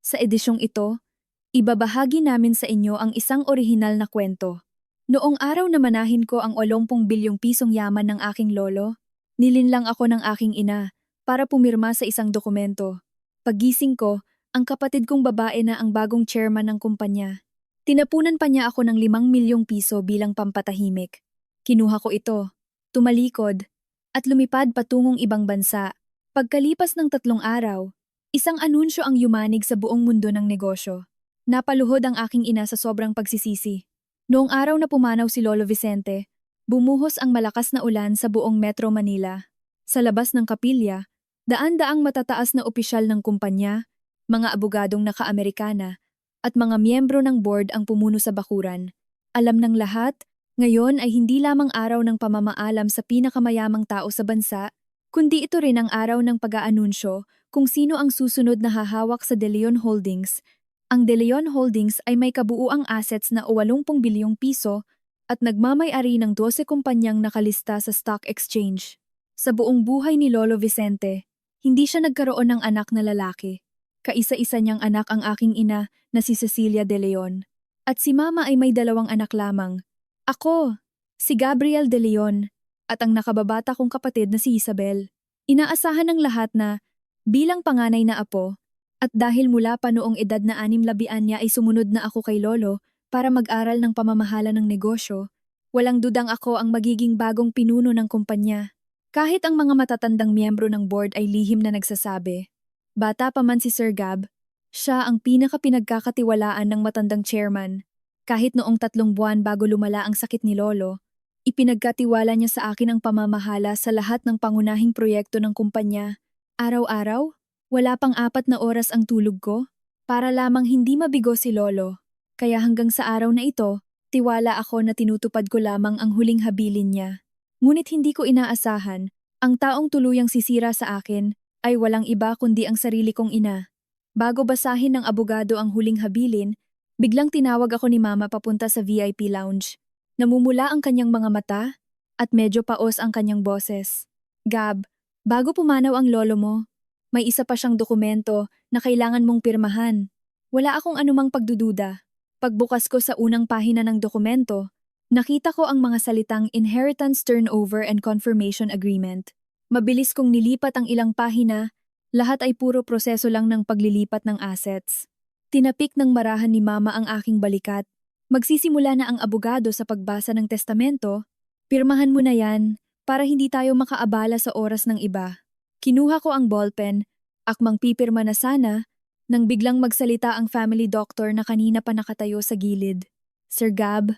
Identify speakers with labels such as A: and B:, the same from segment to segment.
A: Sa edisyong ito, ibabahagi namin sa inyo ang isang orihinal na kwento. Noong araw na manahin ko ang 80 bilyong pisong yaman ng aking lolo, nilinlang ako ng aking ina para pumirma sa isang dokumento. Paggising ko, ang kapatid kong babae na ang bagong chairman ng kumpanya. Tinapunan pa niya ako ng 5 milyong piso bilang pampatahimik. Kinuha ko ito, tumalikod, at lumipad patungong ibang bansa. Pagkalipas ng 3 araw, isang anunsyo ang yumanig sa buong mundo ng negosyo. Napaluhod ang aking ina sa sobrang pagsisisi. Noong araw na pumanaw si Lolo Vicente, bumuhos ang malakas na ulan sa buong Metro Manila. Sa labas ng kapilya, daan-daang matataas na opisyal ng kumpanya, mga abogadong naka-Amerikana, at mga miyembro ng board ang pumuno sa bakuran. Alam ng lahat, ngayon ay hindi lamang araw ng pamamaalam sa pinakamayamang tao sa bansa, kundi ito rin ang araw ng pag-aanunsyo kung sino ang susunod na hahawak sa De Leon Holdings. Ang De Leon Holdings ay may kabuuang assets na 80 bilyong piso at nagmamay-ari ng 12 kumpanyang nakalista sa stock exchange. Sa buong buhay ni Lolo Vicente, hindi siya nagkaroon ng anak na lalaki. Kaisa-isa niyang anak ang aking ina na si Cecilia De Leon. At si mama ay may 2 anak lamang. Ako, si Gabriel De Leon, at ang nakababata kong kapatid na si Isabel. Inaasahan ng lahat na, bilang panganay na apo, at dahil mula pa noong edad na 6 niya ay sumunod na ako kay Lolo para mag-aral ng pamamahala ng negosyo, walang dudang ako ang magiging bagong pinuno ng kumpanya. Kahit ang mga matatandang miyembro ng board ay lihim na nagsasabi, bata pa man si Sir Gab, siya ang pinaka-pinagkakatiwalaan ng matandang chairman. Kahit noong 3 buwan bago lumala ang sakit ni Lolo, ipinagkatiwala niya sa akin ang pamamahala sa lahat ng pangunahing proyekto ng kumpanya. Araw-araw, wala pang 4 na oras ang tulog ko, para lamang hindi mabigo si Lolo. Kaya hanggang sa araw na ito, tiwala ako na tinutupad ko lamang ang huling habilin niya. Ngunit hindi ko inaasahan, ang taong tuluyang sisira sa akin ay walang iba kundi ang sarili kong ina. Bago basahin ng abogado ang huling habilin, biglang tinawag ako ni Mama papunta sa VIP lounge. Namumula ang kanyang mga mata at medyo paos ang kanyang boses. Gab, bago pumanaw ang lolo mo, may isa pa siyang dokumento na kailangan mong pirmahan. Wala akong anumang pagdududa. Pagbukas ko sa unang pahina ng dokumento, nakita ko ang mga salitang Inheritance Turnover and Confirmation Agreement. Mabilis kong nilipat ang ilang pahina, lahat ay puro proseso lang ng paglilipat ng assets. Tinapik ng marahan ni Mama ang aking balikat. Magsisimula na ang abogado sa pagbasa ng testamento. Pirmahan mo na yan para hindi tayo makaabala sa oras ng iba. Kinuha ko ang ballpen, akmang pipirma na sana, nang biglang magsalita ang family doctor na kanina pa nakatayo sa gilid. Sir Gab,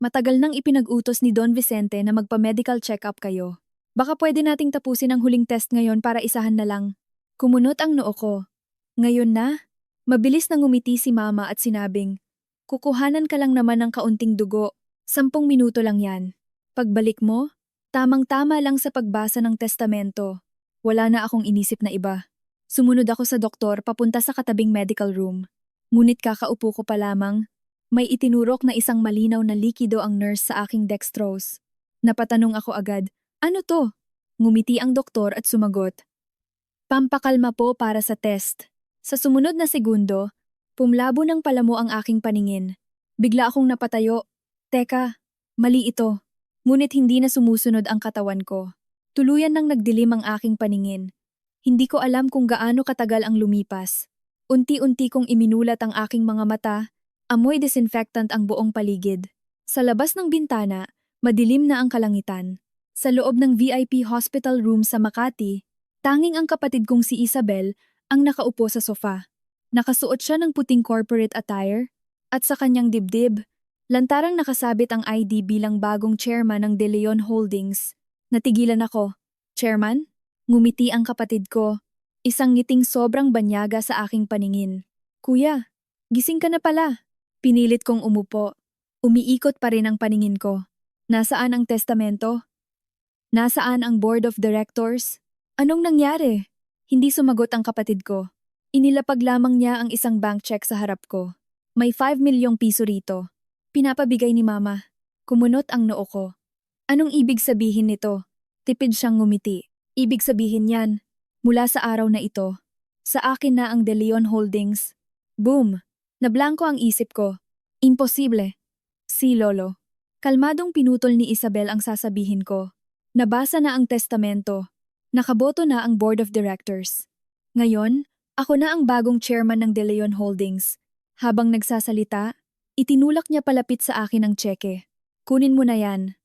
A: matagal nang ipinag-utos ni Don Vicente na magpa-medical check-up kayo. Baka pwede nating tapusin ang huling test ngayon para isahan na lang. Kumunot ang noo ko. Ngayon na? Mabilis na ngumiti si Mama at sinabing, kukuhanan ka lang naman ng kaunting dugo, 10 minuto lang yan. Pagbalik mo, tamang-tama lang sa pagbasa ng testamento. Wala na akong inisip na iba. Sumunod ako sa doktor papunta sa katabing medical room. Ngunit kakaupo ko pa lamang, may itinurok na isang malinaw na likido ang nurse sa aking dextrose. Napatanong ako agad, ano to? Ngumiti ang doktor at sumagot. Pampakalma po para sa test. Sa sumunod na segundo, pumlabo ng palamo ang aking paningin. Bigla akong napatayo. Teka, mali ito. Ngunit hindi na sumusunod ang katawan ko. Tuluyan nang nagdilim ang aking paningin. Hindi ko alam kung gaano katagal ang lumipas. Unti-unti kong iminulat ang aking mga mata, amoy disinfectant ang buong paligid. Sa labas ng bintana, madilim na ang kalangitan. Sa loob ng VIP hospital room sa Makati, tanging ang kapatid kong si Isabel ang nakaupo sa sofa. Nakasuot siya ng puting corporate attire at sa kanyang dibdib, lantarang nakasabit ang ID bilang bagong chairman ng De Leon Holdings. Natigilan ako. Chairman? Ngumiti ang kapatid ko. Isang ngiting sobrang banyaga sa aking paningin. Kuya, gising ka na pala. Pinilit kong umupo. Umiikot pa rin ang paningin ko. Nasaan ang testamento? Nasaan ang board of directors? Anong nangyari? Hindi sumagot ang kapatid ko. Inilapag lamang niya ang isang bank check sa harap ko. May 5 milyong piso rito. Pinapabigay ni Mama. Kumunot ang noo ko. Anong ibig sabihin nito? Tipid siyang ngumiti. Ibig sabihin yan, mula sa araw na ito, sa akin na ang De Leon Holdings. Boom! Nablangko ang isip ko. Imposible. Si Lolo. Kalmadong pinutol ni Isabel ang sasabihin ko. Nabasa na ang testamento. Nakaboto na ang board of directors. Ngayon, ako na ang bagong chairman ng De Leon Holdings. Habang nagsasalita, itinulak niya palapit sa akin ang tseke. Kunin mo na yan.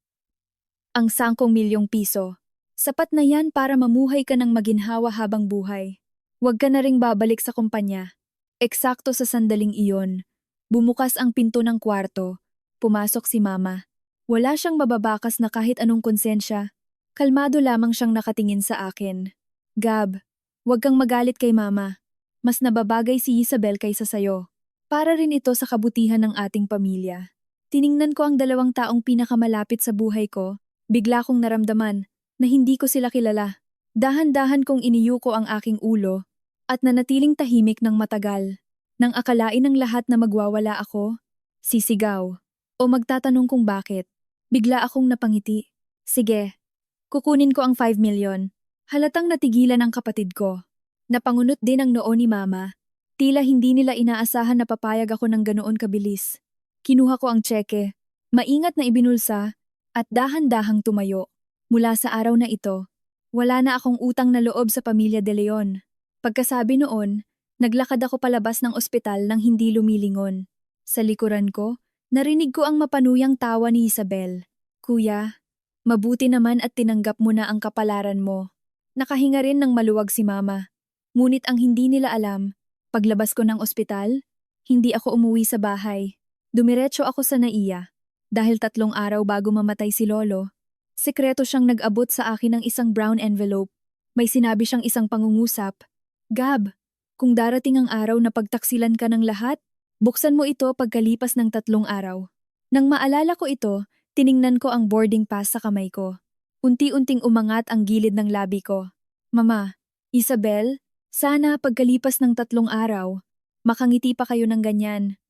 A: Ang 10 milyong piso. Sapat na yan para mamuhay ka ng maginhawa habang buhay. Huwag ka na ring babalik sa kumpanya. Eksakto sa sandaling iyon. Bumukas ang pinto ng kwarto. Pumasok si Mama. Wala siyang mababakas na kahit anong konsensya. Kalmado lamang siyang nakatingin sa akin. Gab, huwag kang magalit kay Mama. Mas nababagay si Isabel kaysa sayo. Para rin ito sa kabutihan ng ating pamilya. Tiningnan ko ang 2 taong pinakamalapit sa buhay ko. Bigla kong naramdaman na hindi ko sila kilala. Dahan-dahan kong iniyuko ang aking ulo at nanatiling tahimik ng matagal. Nang akalain ng lahat na magwawala ako, sisigaw, o magtatanong kung bakit, bigla akong napangiti. Sige, kukunin ko ang 5 milyon. Halatang natigilan ang kapatid ko. Napangunot din ang noo ni Mama. Tila hindi nila inaasahan na papayag ako ng ganoon kabilis. Kinuha ko ang tseke, maingat na ibinulsa, at dahan-dahang tumayo. Mula sa araw na ito, wala na akong utang na loob sa pamilya De Leon. Pagkasabi noon, naglakad ako palabas ng ospital nang hindi lumilingon. Sa likuran ko, narinig ko ang mapanuyang tawa ni Isabel. Kuya, mabuti naman at tinanggap mo na ang kapalaran mo. Nakahinga rin ng maluwag si Mama. Ngunit ang hindi nila alam, paglabas ko ng ospital, hindi ako umuwi sa bahay. Dumiretso ako sa NAIA. Dahil 3 araw bago mamatay si Lolo, sekreto siyang nag-abot sa akin ng isang brown envelope. May sinabi siyang isang pangungusap. Gab, kung darating ang araw na pagtaksilan ka ng lahat, buksan mo ito pagkalipas ng 3 araw. Nang maalala ko ito, tiningnan ko ang boarding pass sa kamay ko. Unti-unting umangat ang gilid ng labi ko. Mama, Isabel, sana pagkalipas ng 3 araw, makangiti pa kayo ng ganyan.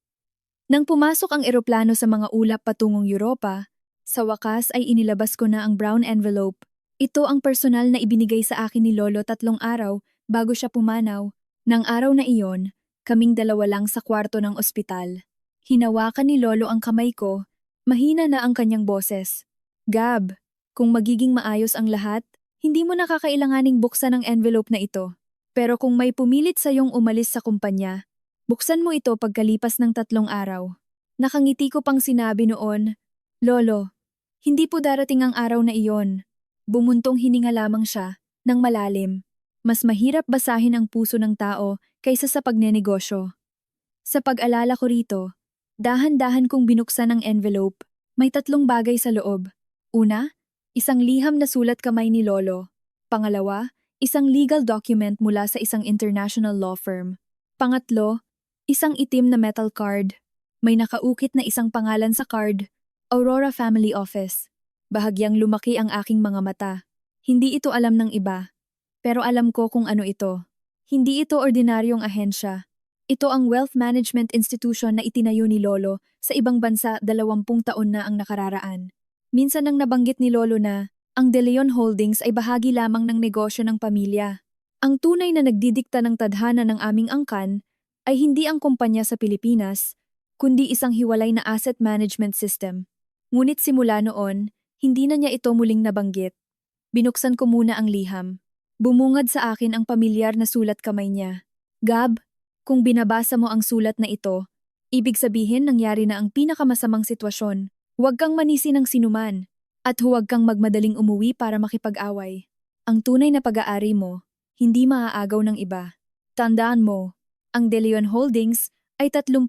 A: Nang pumasok ang eroplano sa mga ulap patungong Europa, sa wakas ay inilabas ko na ang brown envelope. Ito ang personal na ibinigay sa akin ni Lolo 3 araw bago siya pumanaw. Nang araw na iyon, kaming 2 lang sa kwarto ng ospital. Hinawakan ni Lolo ang kamay ko, mahina na ang kanyang boses. Gab, kung magiging maayos ang lahat, hindi mo nakakailanganing buksan ang envelope na ito. Pero kung may pumilit sa iyong umalis sa kumpanya, buksan mo ito pagkalipas ng 3 araw. Nakangiti ko pang sinabi noon, Lolo, hindi po darating ang araw na iyon. Bumuntong hininga lamang siya, ng malalim. Mas mahirap basahin ang puso ng tao kaysa sa pagnenegosyo. Sa pag-alala ko rito, dahan-dahan kong binuksan ang envelope. May 3 bagay sa loob. Una, isang liham na sulat kamay ni Lolo. Pangalawa, isang legal document mula sa isang international law firm. Pangatlo, isang itim na metal card. May nakaukit na isang pangalan sa card, Aurora Family Office. Bahagyang lumaki ang aking mga mata. Hindi ito alam ng iba. Pero alam ko kung ano ito. Hindi ito ordinaryong ahensya. Ito ang wealth management institution na itinayo ni Lolo sa ibang bansa 20 taon na ang nakararaan. Minsan nang nabanggit ni Lolo na ang De Leon Holdings ay bahagi lamang ng negosyo ng pamilya. Ang tunay na nagdidikta ng tadhana ng aming angkan ay hindi ang kumpanya sa Pilipinas, kundi isang hiwalay na asset management system. Ngunit simula noon, hindi na niya ito muling nabanggit. Binuksan ko muna ang liham. Bumungad sa akin ang pamilyar na sulat kamay niya. Gab, kung binabasa mo ang sulat na ito, ibig sabihin nangyari na ang pinakamasamang sitwasyon. Huwag kang manisi ng sinuman, at huwag kang magmadaling umuwi para makipag-away. Ang tunay na pag-aari mo, hindi maaagaw ng iba. Tandaan mo, ang De Leon Holdings ay 30%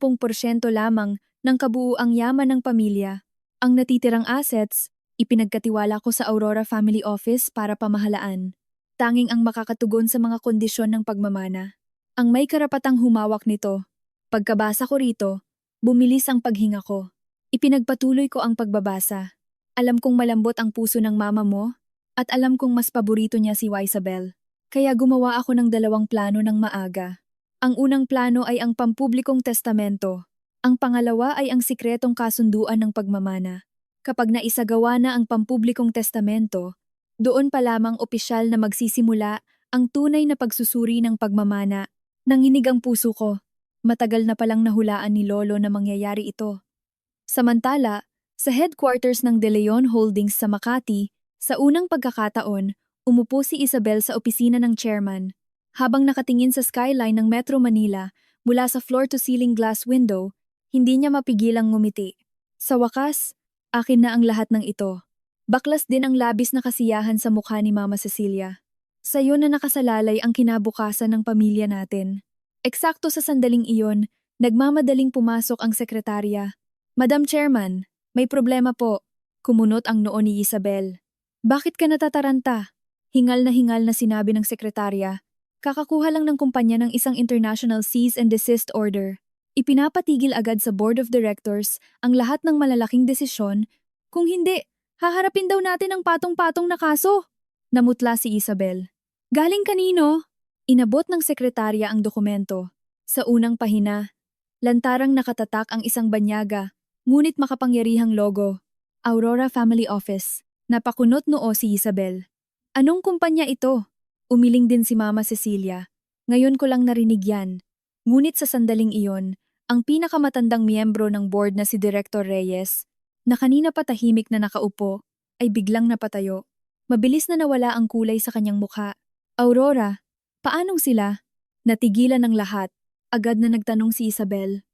A: lamang ng kabuuang yaman ng pamilya. Ang natitirang assets, ipinagkatiwala ko sa Aurora Family Office para pamahalaan. Tanging ang makakatugon sa mga kondisyon ng pagmamana. Ang may karapatang humawak nito. Pagkabasa ko rito, bumilis ang paghinga ko. Ipinagpatuloy ko ang pagbabasa. Alam kong malambot ang puso ng mama mo, at alam kong mas paborito niya si Isabel. Kaya gumawa ako ng 2 plano ng maaga. Ang unang plano ay ang pampublikong testamento. Ang pangalawa ay ang sikretong kasunduan ng pagmamana. Kapag naisagawa na ang pampublikong testamento, doon pa lamang opisyal na magsisimula ang tunay na pagsusuri ng pagmamana. Nanginig ang puso ko. Matagal na palang nahulaan ni Lolo na mangyayari ito. Samantala, sa headquarters ng De Leon Holdings sa Makati, sa unang pagkakataon, umupo si Isabel sa opisina ng chairman. Habang nakatingin sa skyline ng Metro Manila mula sa floor-to-ceiling glass window, hindi niya mapigilang ngumiti. Sa wakas, akin na ang lahat ng ito. Baklas din ang labis na kasiyahan sa mukha ni Mama Cecilia. Sa'yo na nakasalalay ang kinabukasan ng pamilya natin. Eksakto sa sandaling iyon, nagmamadaling pumasok ang sekretarya. Madam Chairman, may problema po. Kumunot ang noo ni Isabel. Bakit ka natataranta? Hingal na sinabi ng sekretarya. Kakakuha lang ng kumpanya ng isang international cease and desist order. Ipinapatigil agad sa board of directors ang lahat ng malalaking desisyon. Kung hindi, haharapin daw natin ang patong-patong na kaso. Namutla si Isabel. Galing kanino? Inabot ng sekretarya ang dokumento. Sa unang pahina, lantarang nakatatak ang isang banyaga, ngunit makapangyarihang logo. Aurora Family Office. Napakunot noo si Isabel. Anong kumpanya ito? Umiling din si Mama Cecilia. Ngayon ko lang narinig yan. Ngunit sa sandaling iyon, ang pinakamatandang miyembro ng board na si Director Reyes, na kanina pa tahimik na nakaupo, ay biglang napatayo. Mabilis na nawala ang kulay sa kanyang mukha. Aurora, paanong sila? Natigilan ng lahat. Agad na nagtanong si Isabel.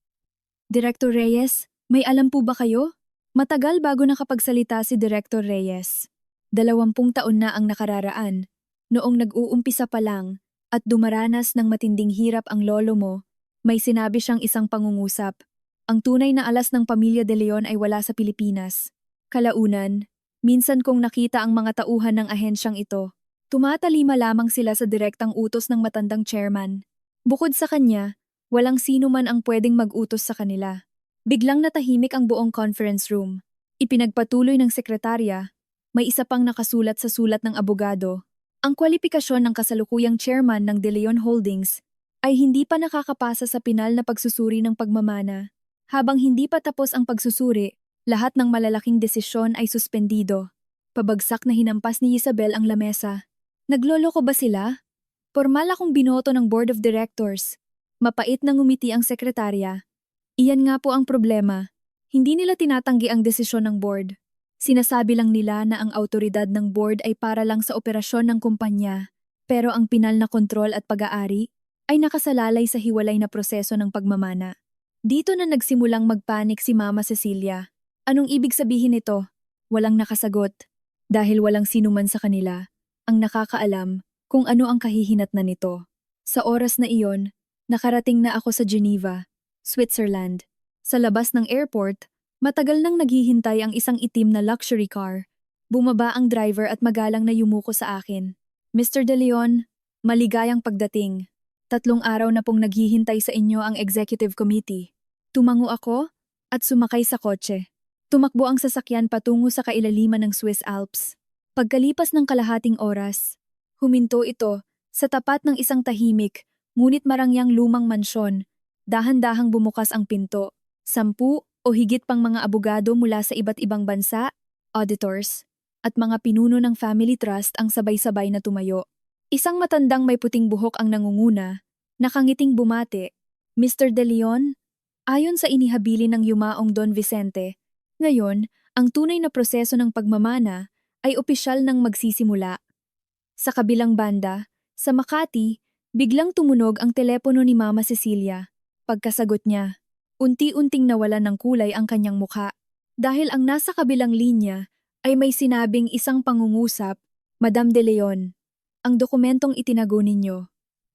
A: Director Reyes, may alam po ba kayo? Matagal bago nakapagsalita si Director Reyes. 20 taon na ang nakararaan. Noong nag-uumpisa pa lang at dumaranas ng matinding hirap ang lolo mo, may sinabi siyang isang pangungusap. Ang tunay na alas ng pamilya De Leon ay wala sa Pilipinas. Kalaunan, minsan kong nakita ang mga tauhan ng ahensyang ito. Tumatalima lamang sila sa direktang utos ng matandang chairman. Bukod sa kanya, walang sino man ang pwedeng mag-utos sa kanila. Biglang natahimik ang buong conference room. Ipinagpatuloy ng sekretarya, may isa pang nakasulat sa sulat ng abogado. Ang kwalipikasyon ng kasalukuyang chairman ng De Leon Holdings ay hindi pa nakakapasa sa pinal na pagsusuri ng pagmamana. Habang hindi pa tapos ang pagsusuri, lahat ng malalaking desisyon ay suspendido. Pabagsak na hinampas ni Isabel ang lamesa. Nagloloko ba sila? Pormal akong binoto ng board of directors. Mapait na ngumiti ang sekretarya. Iyan nga po ang problema. Hindi nila tinatanggi ang desisyon ng board. Sinasabi lang nila na ang autoridad ng board ay para lang sa operasyon ng kumpanya, pero ang pinal na kontrol at pag-aari ay nakasalalay sa hiwalay na proseso ng pagmamana. Dito na nagsimulang magpanik si Mama Cecilia. Anong ibig sabihin nito? Walang nakasagot. Dahil walang sinuman sa kanila ang nakakaalam kung ano ang kahihinatnan nito. Sa oras na iyon, nakarating na ako sa Geneva, Switzerland. Sa labas ng airport, matagal nang naghihintay ang isang itim na luxury car. Bumaba ang driver at magalang na yumuko sa akin. Mr. De Leon, maligayang pagdating. 3 araw na pong naghihintay sa inyo ang executive committee. Tumango ako at sumakay sa kotse. Tumakbo ang sasakyan patungo sa kailaliman ng Swiss Alps. Pagkalipas ng kalahating oras, huminto ito sa tapat ng isang tahimik, ngunit marangyang lumang mansyon. Dahan-dahang bumukas ang pinto. 10 o higit pang mga abogado mula sa iba't ibang bansa, auditors, at mga pinuno ng family trust ang sabay-sabay na tumayo. Isang matandang may puting buhok ang nangunguna, nakangiting bumati. Mr. De Leon, ayon sa inihabili ng yumaong Don Vicente, ngayon, ang tunay na proseso ng pagmamana ay opisyal nang magsisimula. Sa kabilang banda, sa Makati, biglang tumunog ang telepono ni Mama Cecilia. Pagkasagot niya, unti-unting nawalan ng kulay ang kanyang mukha. Dahil ang nasa kabilang linya ay may sinabing isang pangungusap, Madam De Leon, ang dokumentong itinago ninyo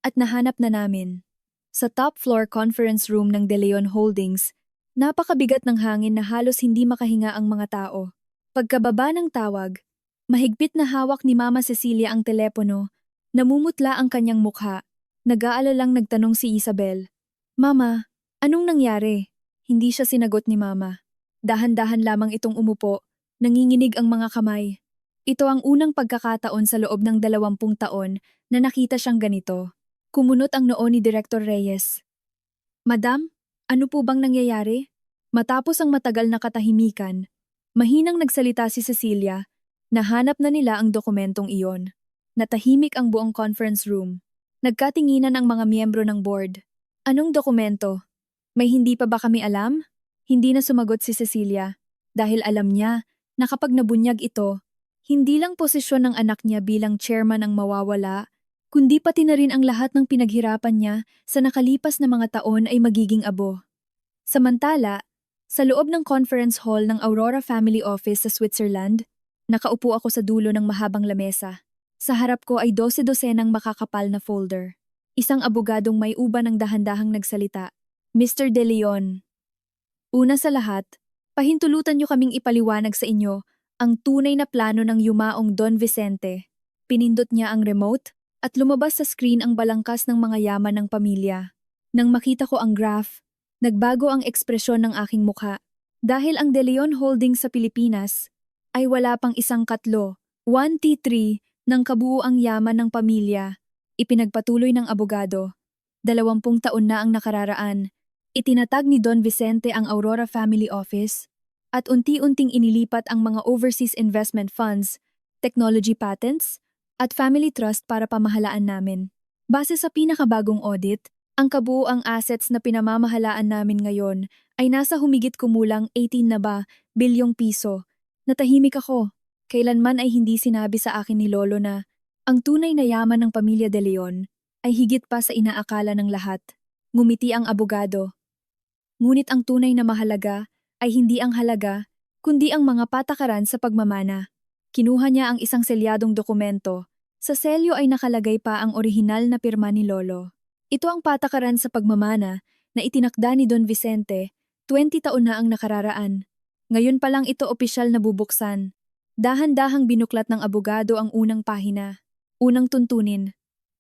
A: at nahanap na namin. Sa top floor conference room ng De Leon Holdings, napakabigat ng hangin na halos hindi makahinga ang mga tao. Pagkababa ng tawag, mahigpit na hawak ni Mama Cecilia ang telepono, namumutla ang kanyang mukha. Nag-aalalang nagtanong si Isabel. Mama, anong nangyari? Hindi siya sinagot ni Mama. Dahan-dahan lamang itong umupo, nanginginig ang mga kamay. Ito ang unang pagkakataon sa loob ng 20 taon na nakita siyang ganito. Kumunot ang noo ni Director Reyes. Madam, ano po bang nangyayari? Matapos ang matagal na katahimikan, mahinang nagsalita si Cecilia. Nahanap na nila ang dokumentong iyon. Natahimik ang buong conference room. Nagkatinginan ang mga miyembro ng board. Anong dokumento? May hindi pa ba kami alam? Hindi na sumagot si Cecilia dahil alam niya na kapag nabunyag ito, hindi lang posisyon ng anak niya bilang chairman ang mawawala, kundi pati na rin ang lahat ng pinaghirapan niya sa nakalipas na mga taon ay magiging abo. Samantala, sa loob ng conference hall ng Aurora Family Office sa Switzerland, nakaupo ako sa dulo ng mahabang lamesa. Sa harap ko ay 12-dosenang makakapal na folder. Isang abogadong may uban ang dahan-dahang nagsalita. Mr. De Leon. Una sa lahat, pahintulutan niyo kaming ipaliwanag sa inyo ang tunay na plano ng yumaong Don Vicente. Pinindot niya ang remote at lumabas sa screen ang balangkas ng mga yaman ng pamilya. Nang makita ko ang graph, nagbago ang ekspresyon ng aking mukha. Dahil ang De Leon Holdings sa Pilipinas ay wala pang isang katlo, 1/3 ng kabuuang yaman ng pamilya. Ipinagpatuloy ng abogado. 20 taon na ang nakararaan. Itinatag ni Don Vicente ang Aurora Family Office at unti-unting inilipat ang mga overseas investment funds, technology patents, at family trust para pamahalaan namin. Base sa pinakabagong audit, ang kabuuang assets na pinamamahalaan namin ngayon ay nasa humigit kumulang 18 na ba bilyong piso. Natahimik ako. Kailanman ay hindi sinabi sa akin ni Lolo na ang tunay na yaman ng pamilya De Leon ay higit pa sa inaakala ng lahat. Ngumiti ang abogado. Ngunit ang tunay na mahalaga ay hindi ang halaga, kundi ang mga patakaran sa pagmamana. Kinuha niya ang isang selyadong dokumento. Sa selyo ay nakalagay pa ang orihinal na pirma ni Lolo. Ito ang patakaran sa pagmamana na itinakda ni Don Vicente, 20 taon na ang nakararaan. Ngayon pa lang ito opisyal na bubuksan. Dahan-dahang binuklat ng abogado ang unang pahina. Unang tuntunin.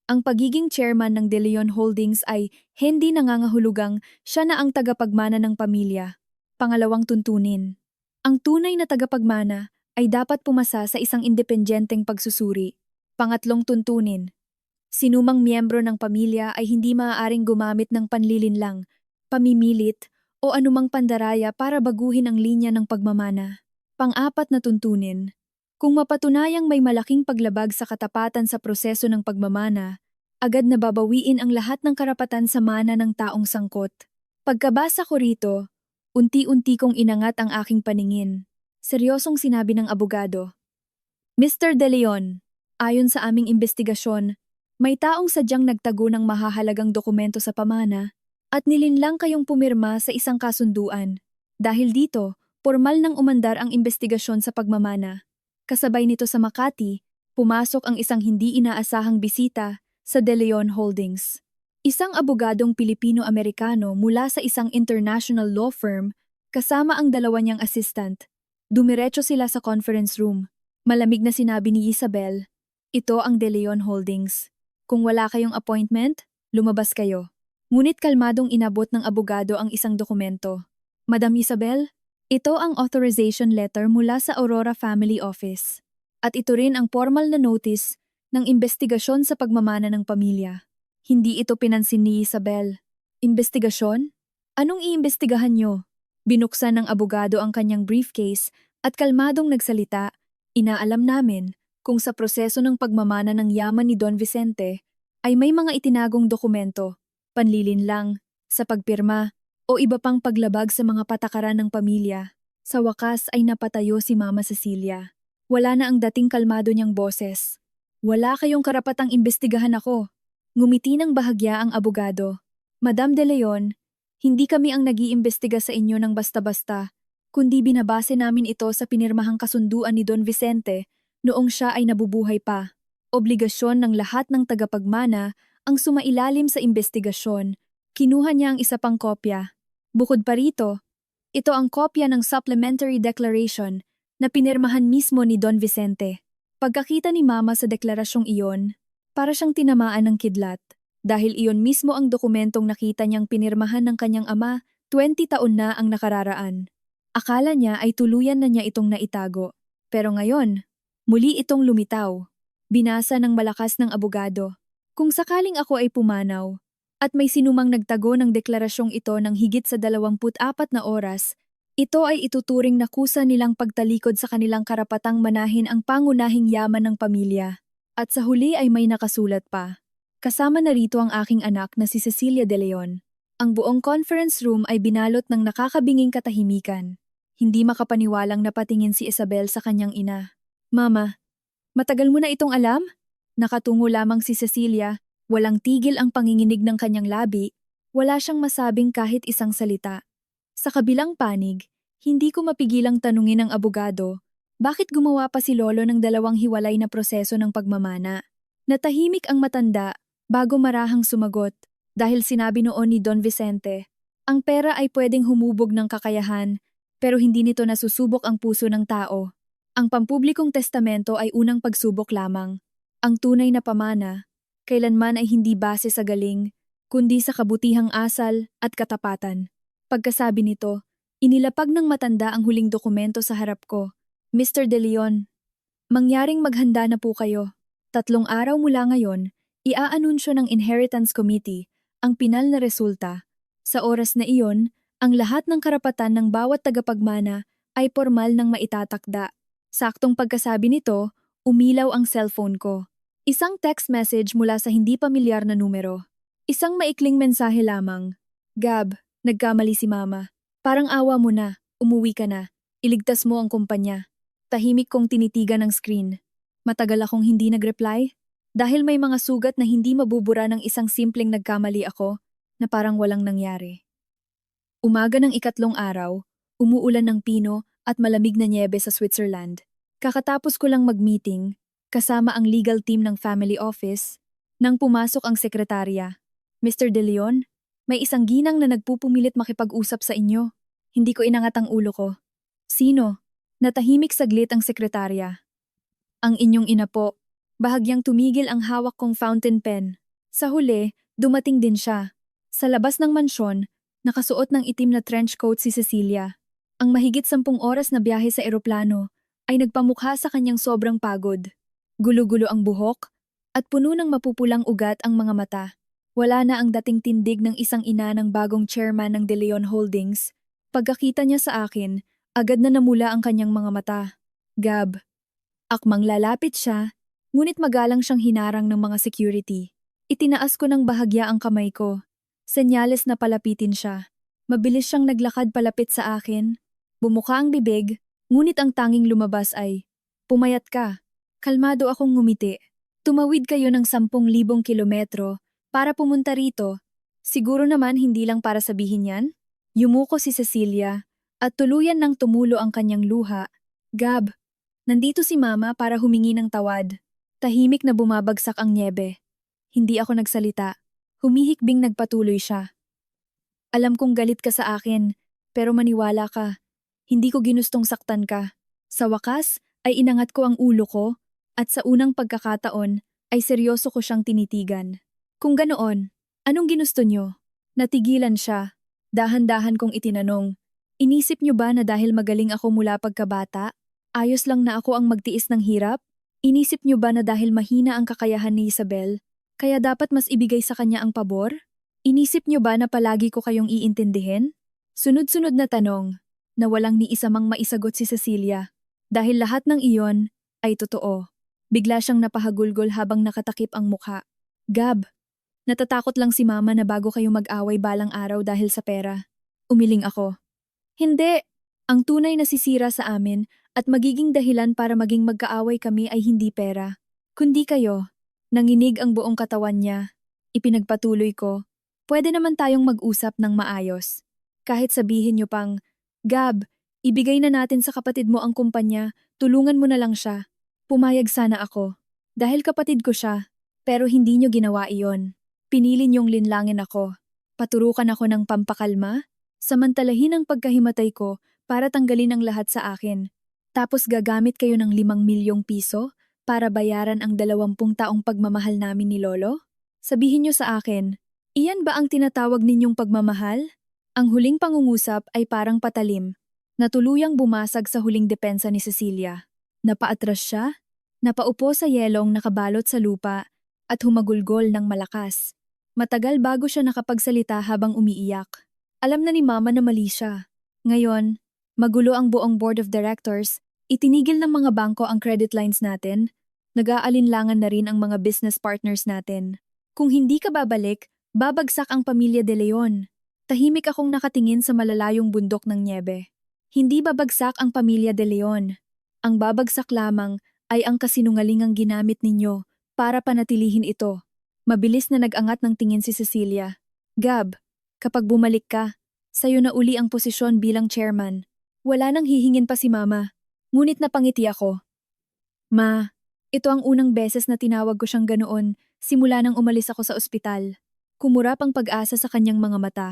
A: Ang pagiging chairman ng De Leon Holdings ay hindi nangangahulugang siya na ang tagapagmana ng pamilya. Pangalawang tuntunin. Ang tunay na tagapagmana ay dapat pumasa sa isang independenteng pagsusuri. Pangatlong tuntunin. Sinumang miyembro ng pamilya ay hindi maaaring gumamit ng panlilinlang, pamimilit, o anumang pandaraya para baguhin ang linya ng pagmamana. Pang-apat na tuntunin. Kung mapatunayang may malaking paglabag sa katapatan sa proseso ng pagmamana, agad na babawiin ang lahat ng karapatan sa mana ng taong sangkot. Pagkabasa ko rito, unti-unti kong inangat ang aking paningin. Seryosong sinabi ng abogado. Mr. De Leon, ayon sa aming investigasyon, may taong sadyang nagtago ng mahahalagang dokumento sa pamana at nilinlang kayong pumirma sa isang kasunduan. Dahil dito, formal nang umandar ang investigasyon sa pagmamana. Kasabay nito sa Makati, pumasok ang isang hindi inaasahang bisita sa De Leon Holdings. Isang abogadong Pilipino-Amerikano mula sa isang international law firm kasama ang dalawa niyang assistant. Dumiretso sila sa conference room. Malamig na sinabi ni Isabel, ito ang De Leon Holdings. Kung wala kayong appointment, lumabas kayo. Ngunit kalmadong inabot ng abogado ang isang dokumento. Madam Isabel, ito ang authorization letter mula sa Aurora Family Office. At ito rin ang formal na notice ng investigasyon sa pagmamana ng pamilya. Hindi ito pinansin ni Isabel. Investigasyon? Anong iimbestigahan nyo? Binuksan ng abogado ang kanyang briefcase at kalmadong nagsalita, inaalam namin kung sa proseso ng pagmamana ng yaman ni Don Vicente ay may mga itinagong dokumento, panlilinlang, sa pagpirma, o iba pang paglabag sa mga patakaran ng pamilya. Sa wakas ay napatayo si Mama Cecilia. Wala na ang dating kalmado niyang boses. Wala kayong karapatang imbestigahan ako. Ngumiti ng bahagya ang abogado. Madam De Leon, hindi kami ang nag-iimbestiga sa inyo ng basta-basta, kundi binabase namin ito sa pinirmahang kasunduan ni Don Vicente noong siya ay nabubuhay pa. Obligasyon ng lahat ng tagapagmana ang sumailalim sa imbestigasyon. Kinuha niya ang isa pang kopya. Bukod pa rito, ito ang kopya ng supplementary declaration na pinirmahan mismo ni Don Vicente. Pagkakita ni Mama sa deklarasyong iyon, para siyang tinamaan ng kidlat. Dahil iyon mismo ang dokumentong nakita niyang pinirmahan ng kanyang ama 20 taon na ang nakararaan. Akala niya ay tuluyan na niya itong naitago. Pero ngayon, muli itong lumitaw. Binasa ng malakas ng abogado. Kung sakaling ako ay pumanaw, at may sinumang nagtago ng deklarasyong ito ng higit sa 24 na oras, ito ay ituturing na kusa nilang pagtalikod sa kanilang karapatang manahin ang pangunahing yaman ng pamilya. At sa huli ay may nakasulat pa. Kasama na rito ang aking anak na si Cecilia De Leon. Ang buong conference room ay binalot ng nakakabinging katahimikan. Hindi makapaniwalang napatingin si Isabel sa kanyang ina. Mama, matagal mo na itong alam? Nakatungo lamang si Cecilia, walang tigil ang panginginig ng kanyang labi, wala siyang masabing kahit isang salita. Sa kabilang panig, hindi ko mapigilang tanungin ang abogado, bakit gumawa pa si Lolo ng dalawang hiwalay na proseso ng pagmamana? Natahimik ang matanda bago marahang sumagot dahil sinabi noon ni Don Vicente, ang pera ay pwedeng humubog ng kakayahan pero hindi nito nasusubok ang puso ng tao. Ang pampublikong testamento ay unang pagsubok lamang. Ang tunay na pamana, kailanman ay hindi base sa galing, kundi sa kabutihang asal at katapatan. Pagkasabi nito, inilapag ng matanda ang huling dokumento sa harap ko. Mr. De Leon, mangyaring maghanda na po kayo. 3 araw mula ngayon, iaanunsyo ng Inheritance Committee ang pinal na resulta. Sa oras na iyon, ang lahat ng karapatan ng bawat tagapagmana ay formal nang maitatakda. Saktong pagkasabi nito, umilaw ang cellphone ko. Isang text message mula sa hindi pamilyar na numero. Isang maikling mensahe lamang. Gab, nagkamali si Mama. Parang awa mo na, umuwi ka na. Iligtas mo ang kumpanya. Tahimik kong tinitigan ang screen. Matagal akong hindi nag-reply. Dahil may mga sugat na hindi mabubura ng isang simpleng nagkamali ako na parang walang nangyari. Umaga ng 2 araw, umuulan ng pino at malamig na nyebe sa Switzerland. Kakatapos ko lang mag-meeting, kasama ang legal team ng family office, nang pumasok ang sekretarya. Mr. De Leon, may isang ginang na nagpupumilit makipag-usap sa inyo. Hindi ko inangat ang ulo ko. Sino? Natahimik saglit ang sekretarya. Ang inyong ina po. Bahagyang tumigil ang hawak kong fountain pen. Sa huli, dumating din siya. Sa labas ng mansyon, nakasuot ng itim na trench coat si Cecilia. Ang mahigit 10 oras na biyahe sa eroplano ay nagpamukha sa kanyang sobrang pagod. Gulo-gulo ang buhok at puno ng mapupulang ugat ang mga mata. Wala na ang dating tindig ng isang ina ng bagong chairman ng De Leon Holdings. Pagkakita niya sa akin, agad na namula ang kanyang mga mata. Gab. Akmang lalapit siya, ngunit magalang siyang hinarang ng mga security. Itinaas ko ng bahagya ang kamay ko. Senyales na palapitin siya. Mabilis siyang naglakad palapit sa akin. Bumuka ang bibig, ngunit ang tanging lumabas ay, pumayat ka. Kalmado akong ngumiti. Tumawid kayo ng 10,000 kilometro para pumunta rito. Siguro naman hindi lang para sabihin yan? Yumuko si Cecilia at tuluyan nang tumulo ang kanyang luha. Gab, nandito si Mama para humingi ng tawad. Tahimik na bumabagsak ang nyebe. Hindi ako nagsalita. Humihikbing nagpatuloy siya. Alam kong galit ka sa akin, pero maniwala ka. Hindi ko ginustong saktan ka. Sa wakas, ay inangat ko ang ulo ko, at sa unang pagkakataon, ay seryoso ko siyang tinitigan. Kung ganoon, anong ginusto niyo? Natigilan siya. Dahan-dahan kong itinanong, inisip niyo ba na dahil magaling ako mula pagkabata, ayos lang na ako ang magtiis ng hirap? Inisip niyo ba na dahil mahina ang kakayahan ni Isabel, kaya dapat mas ibigay sa kanya ang pabor? Inisip niyo ba na palagi ko kayong iintindihin? Sunod-sunod na tanong, na walang ni isa mang maisagot si Cecilia. Dahil lahat ng iyon ay totoo. Bigla siyang napahagulgol habang nakatakip ang mukha. Gab, natatakot lang si Mama na bago kayo mag-away balang araw dahil sa pera. Umiling ako. Hindi! Ang tunay na sisira sa amin at magiging dahilan para maging magkaaway kami ay hindi pera, kundi kayo. Nanginig ang buong katawan niya. Ipinagpatuloy ko, pwede naman tayong mag-usap ng maayos. Kahit sabihin niyo pang, Gab, ibigay na natin sa kapatid mo ang kumpanya, tulungan mo na lang siya. Pumayag sana ako. Dahil kapatid ko siya, pero hindi niyo ginawa iyon. Pinili niyong linlangin ako. Paturukan ako ng pampakalma, samantalahin ang pagkahimatay ko para tanggalin ang lahat sa akin. Tapos gagamit kayo ng 5 milyong piso para bayaran ang 20 taong pagmamahal namin ni Lolo? Sabihin niyo sa akin, iyan ba ang tinatawag ninyong pagmamahal? Ang huling pangungusap ay parang patalim, na tuluyang bumasag sa huling depensa ni Cecilia. Napaatras siya, napaupo sa yelong nakabalot sa lupa at humagulgol ng malakas. Matagal bago siya nakapagsalita habang umiiyak. Alam na ni Mama na mali siya. Ngayon, magulo ang buong board of directors, itinigil ng mga bangko ang credit lines natin, nag-aalinlangan na rin ang mga business partners natin. Kung hindi ka babalik, babagsak ang pamilya De Leon. Tahimik akong nakatingin sa malalayong bundok ng nyebe. Hindi babagsak ang pamilya de Leon. Ang babagsak lamang ay ang kasinungalingang ginamit ninyo para panatilihin ito. Mabilis na nag-angat ng tingin si Cecilia. Gab, kapag bumalik ka, sayo na uli ang posisyon bilang chairman. Wala nang hihingin pa si Mama. Ngunit napangiti ako. Ma, ito ang unang beses na tinawag ko siyang ganoon simula nang umalis ako sa ospital. Kumurap ang pag-asa sa kanyang mga mata.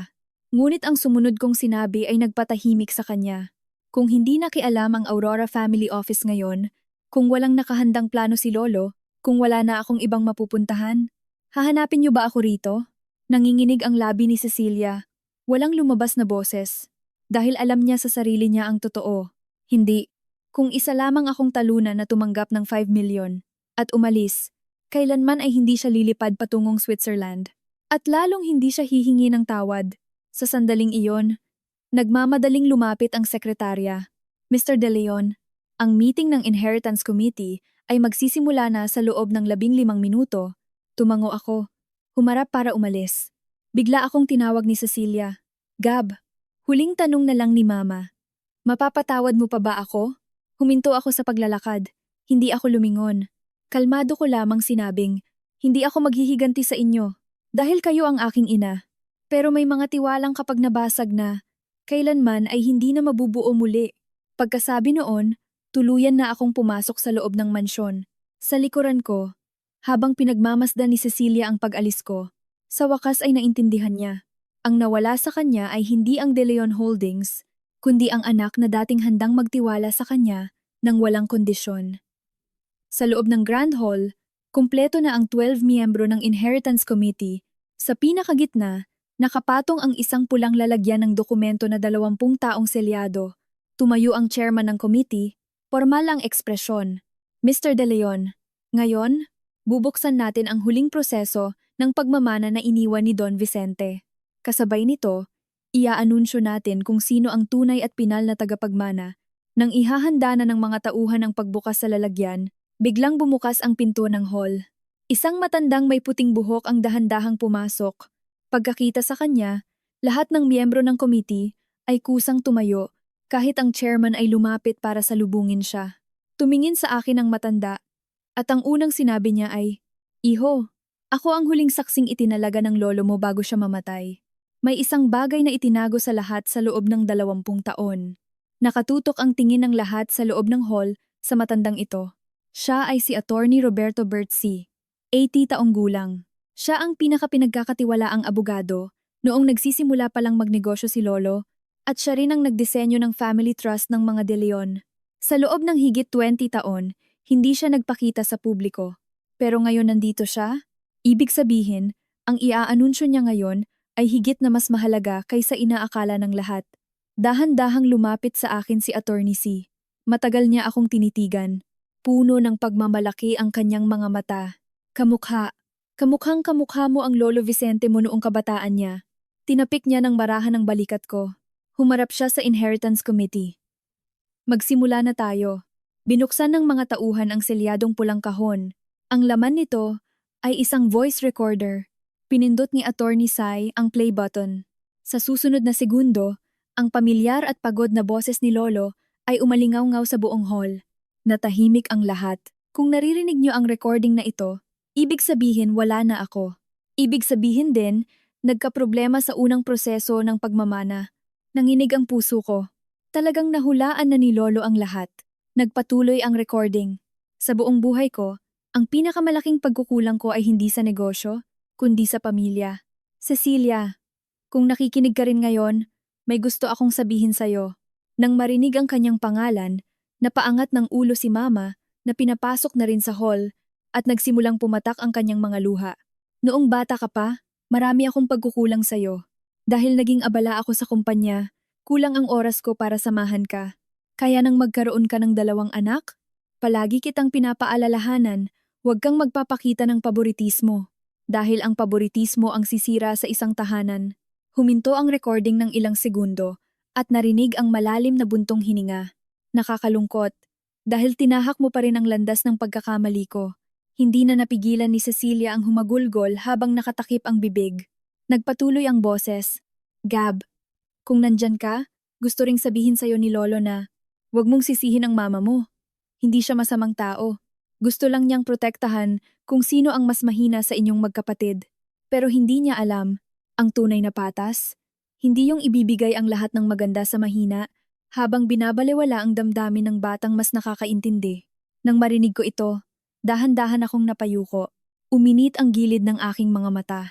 A: Ngunit ang sumunod kong sinabi ay nagpatahimik sa kanya. Kung hindi nakialam ang Aurora Family Office ngayon, kung walang nakahandang plano si Lolo, kung wala na akong ibang mapupuntahan, hahanapin niyo ba ako rito? Nanginginig ang labi ni Cecilia. Walang lumabas na boses. Dahil alam niya sa sarili niya ang totoo. Hindi. Kung isa lamang akong talunan na tumanggap ng 5 million at umalis, kailanman ay hindi siya lilipad patungong Switzerland. At lalong hindi siya hihingi ng tawad. Sa sandaling iyon, nagmamadaling lumapit ang sekretarya. Mr. De Leon, ang meeting ng Inheritance Committee ay magsisimula na sa loob ng 15 minuto. Tumango ako. Humarap para umalis. Bigla akong tinawag ni Cecilia. Gab, huling tanong na lang ni Mama. Mapapatawad mo pa ba ako? Huminto ako sa paglalakad. Hindi ako lumingon. Kalmado ko lamang sinabing, hindi ako maghihiganti sa inyo. Dahil kayo ang aking ina. Pero may mga tiwalang kapag nabasag na, kailanman ay hindi na mabubuo muli. Pagkasabi noon, tuluyan na akong pumasok sa loob ng mansyon. Sa likuran ko, habang pinagmamasdan ni Cecilia ang pag-alis ko, sa wakas ay naintindihan niya. Ang nawala sa kanya ay hindi ang De Leon Holdings, kundi ang anak na dating handang magtiwala sa kanya nang walang kondisyon. Sa loob ng Grand Hall, kumpleto na ang 12 miyembro ng Inheritance Committee. Sa pinakagitna, nakapatong ang isang pulang lalagyan ng dokumento na 20 taong selyado. Tumayo ang chairman ng committee, formal ang ekspresyon. Mr. De Leon, ngayon, bubuksan natin ang huling proseso ng pagmamana na iniwan ni Don Vicente. Kasabay nito, iaanunsyo natin kung sino ang tunay at pinal na tagapagmana. Nang ihahanda na ng mga tauhan ang pagbukas sa lalagyan, biglang bumukas ang pinto ng hall. Isang matandang may puting buhok ang dahan-dahang pumasok. Pagkakita sa kanya, lahat ng miyembro ng committee ay kusang tumayo kahit ang chairman ay lumapit para salubungin siya. Tumingin sa akin ang matanda at ang unang sinabi niya ay, Iho, ako ang huling saksing itinalaga ng lolo mo bago siya mamatay. May isang bagay na itinago sa lahat sa loob ng 20 taon. Nakatutok ang tingin ng lahat sa loob ng hall sa matandang ito. Siya ay si Attorney Roberto Bertzi, 80 taong gulang. Siya ang pinakapinagkakatiwalaang abogado noong nagsisimula palang magnegosyo si Lolo at siya rin ang nagdisenyo ng family trust ng mga De Leon. Sa loob ng higit 20 taon, hindi siya nagpakita sa publiko. Pero ngayon nandito siya? Ibig sabihin, ang iaanunsyo niya ngayon ay higit na mas mahalaga kaysa inaakala ng lahat. Dahan-dahang lumapit sa akin si Attorney C. Matagal niya akong tinitigan. Puno ng pagmamalaki ang kanyang mga mata. Kamukhang-kamukha mo ang Lolo Vicente mo noong kabataan niya. Tinapik niya ng barahan ng balikat ko. Humarap siya sa Inheritance Committee. Magsimula na tayo. Binuksan ng mga tauhan ang selyadong pulang kahon. Ang laman nito ay isang voice recorder. Pinindot ni Attorney Sai ang play button. Sa susunod na segundo, ang pamilyar at pagod na boses ni Lolo ay umalingaw-ngaw sa buong hall. Natahimik ang lahat. Kung naririnig niyo ang recording na ito, ibig sabihin wala na ako. Ibig sabihin din, nagkaproblema sa unang proseso ng pagmamana. Nanginig ang puso ko. Talagang nahulaan na ni Lolo ang lahat. Nagpatuloy ang recording. Sa buong buhay ko, ang pinakamalaking pagkukulang ko ay hindi sa negosyo, kundi sa pamilya. Cecilia, kung nakikinig ka rin ngayon, may gusto akong sabihin sa'yo. Nang marinig ang kanyang pangalan, napaangat ng ulo si Mama na pinapasok na rin sa hall at nagsimulang pumatak ang kanyang mga luha. Noong bata ka pa, marami akong pagkukulang sa'yo. Dahil naging abala ako sa kumpanya, kulang ang oras ko para samahan ka. Kaya nang magkaroon ka ng 2 anak, palagi kitang pinapaalalahanan, huwag kang magpapakita ng paboritismo. Dahil ang paboritismo ang sisira sa isang tahanan. Huminto ang recording ng ilang segundo at narinig ang malalim na buntong hininga. Nakakalungkot, dahil tinahak mo pa rin ang landas ng pagkakamali ko. Hindi na napigilan ni Cecilia ang humagulgol habang nakatakip ang bibig. Nagpatuloy ang boses. Gab, kung nandyan ka, gusto ring sabihin sa'yo ni Lolo na huwag mong sisihin ang mama mo. Hindi siya masamang tao. Gusto lang niyang protektahan kung sino ang mas mahina sa inyong magkapatid. Pero hindi niya alam, ang tunay na patas, hindi yung ibibigay ang lahat ng maganda sa mahina habang binabalewala ang damdamin ng batang mas nakakaintindi. Nang marinig ko ito, dahan-dahan akong napayuko. Uminit ang gilid ng aking mga mata.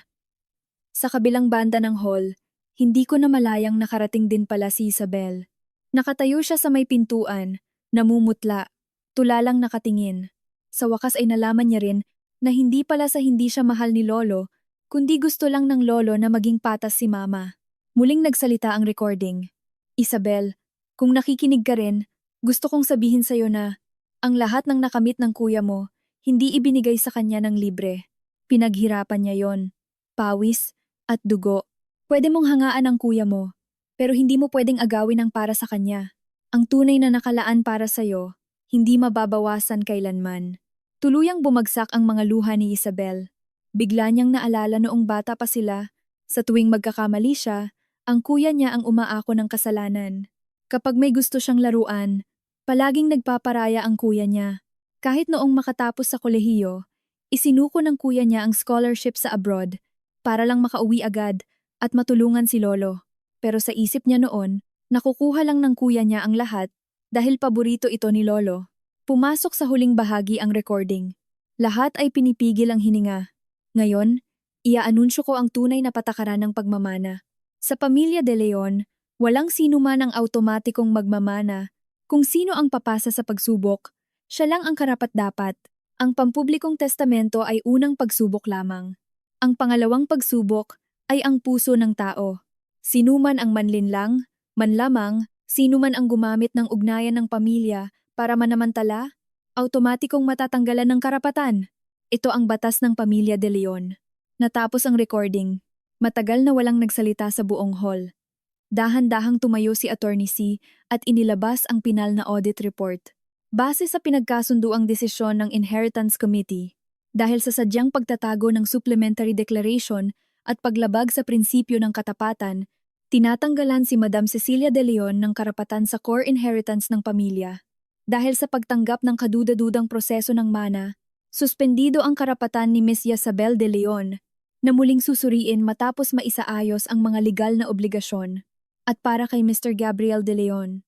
A: Sa kabilang banda ng hall, hindi ko na malayang nakarating din pala si Isabel. Nakatayo siya sa may pintuan, namumutla, tulalang nakatingin. Sa wakas ay nalaman niya rin na hindi pala sa hindi siya mahal ni Lolo, kundi gusto lang ng Lolo na maging patas si Mama. Muling nagsalita ang recording. Isabel, kung nakikinig ka rin, gusto kong sabihin sa'yo na ang lahat ng nakamit ng kuya mo, hindi ibinigay sa kanya ng libre. Pinaghirapan niya yon. Pawis at dugo. Pwede mong hangaan ang kuya mo, pero hindi mo pwedeng agawin ang para sa kanya. Ang tunay na nakalaan para sa'yo, hindi mababawasan kailanman. Tuluyang bumagsak ang mga luha ni Isabel. Bigla niyang naalala noong bata pa sila, sa tuwing magkakamali siya, ang kuya niya ang umaako ng kasalanan. Kapag may gusto siyang laruan, palaging nagpaparaya ang kuya niya. Kahit noong makatapos sa kolehiyo, isinuko ng kuya niya ang scholarship sa abroad para lang makauwi agad at matulungan si Lolo. Pero sa isip niya noon, nakukuha lang ng kuya niya ang lahat dahil paborito ito ni Lolo. Pumasok sa huling bahagi ang recording. Lahat ay pinipigil ang hininga. Ngayon, iaanunsyo ko ang tunay na patakaran ng pagmamana. Sa pamilya De Leon, walang sino man ang automatikong magmamana. Kung sino ang papasa sa pagsubok, siya lang ang karapat-dapat. Ang pampublikong testamento ay unang pagsubok lamang. Ang pangalawang pagsubok ay ang puso ng tao. Sinuman ang manlinlang, manlamang, sinuman ang gumamit ng ugnayan ng pamilya para manamantala, automatikong matatanggalan ng karapatan. Ito ang batas ng pamilya De Leon. Natapos ang recording. Matagal na walang nagsalita sa buong hall. Dahan-dahang tumayo si Attorney C at inilabas ang pinal na audit report. Base sa pinagkasunduang desisyon ng Inheritance Committee, dahil sa sadyang pagtatago ng supplementary declaration at paglabag sa prinsipyo ng katapatan, tinatanggalan si Madam Cecilia De Leon ng karapatan sa core inheritance ng pamilya. Dahil sa pagtanggap ng kadudadudang proseso ng mana, suspendido ang karapatan ni Miss Isabel De Leon na muling susuriin matapos maisaayos ang mga legal na obligasyon. At para kay Mr. Gabriel De Leon,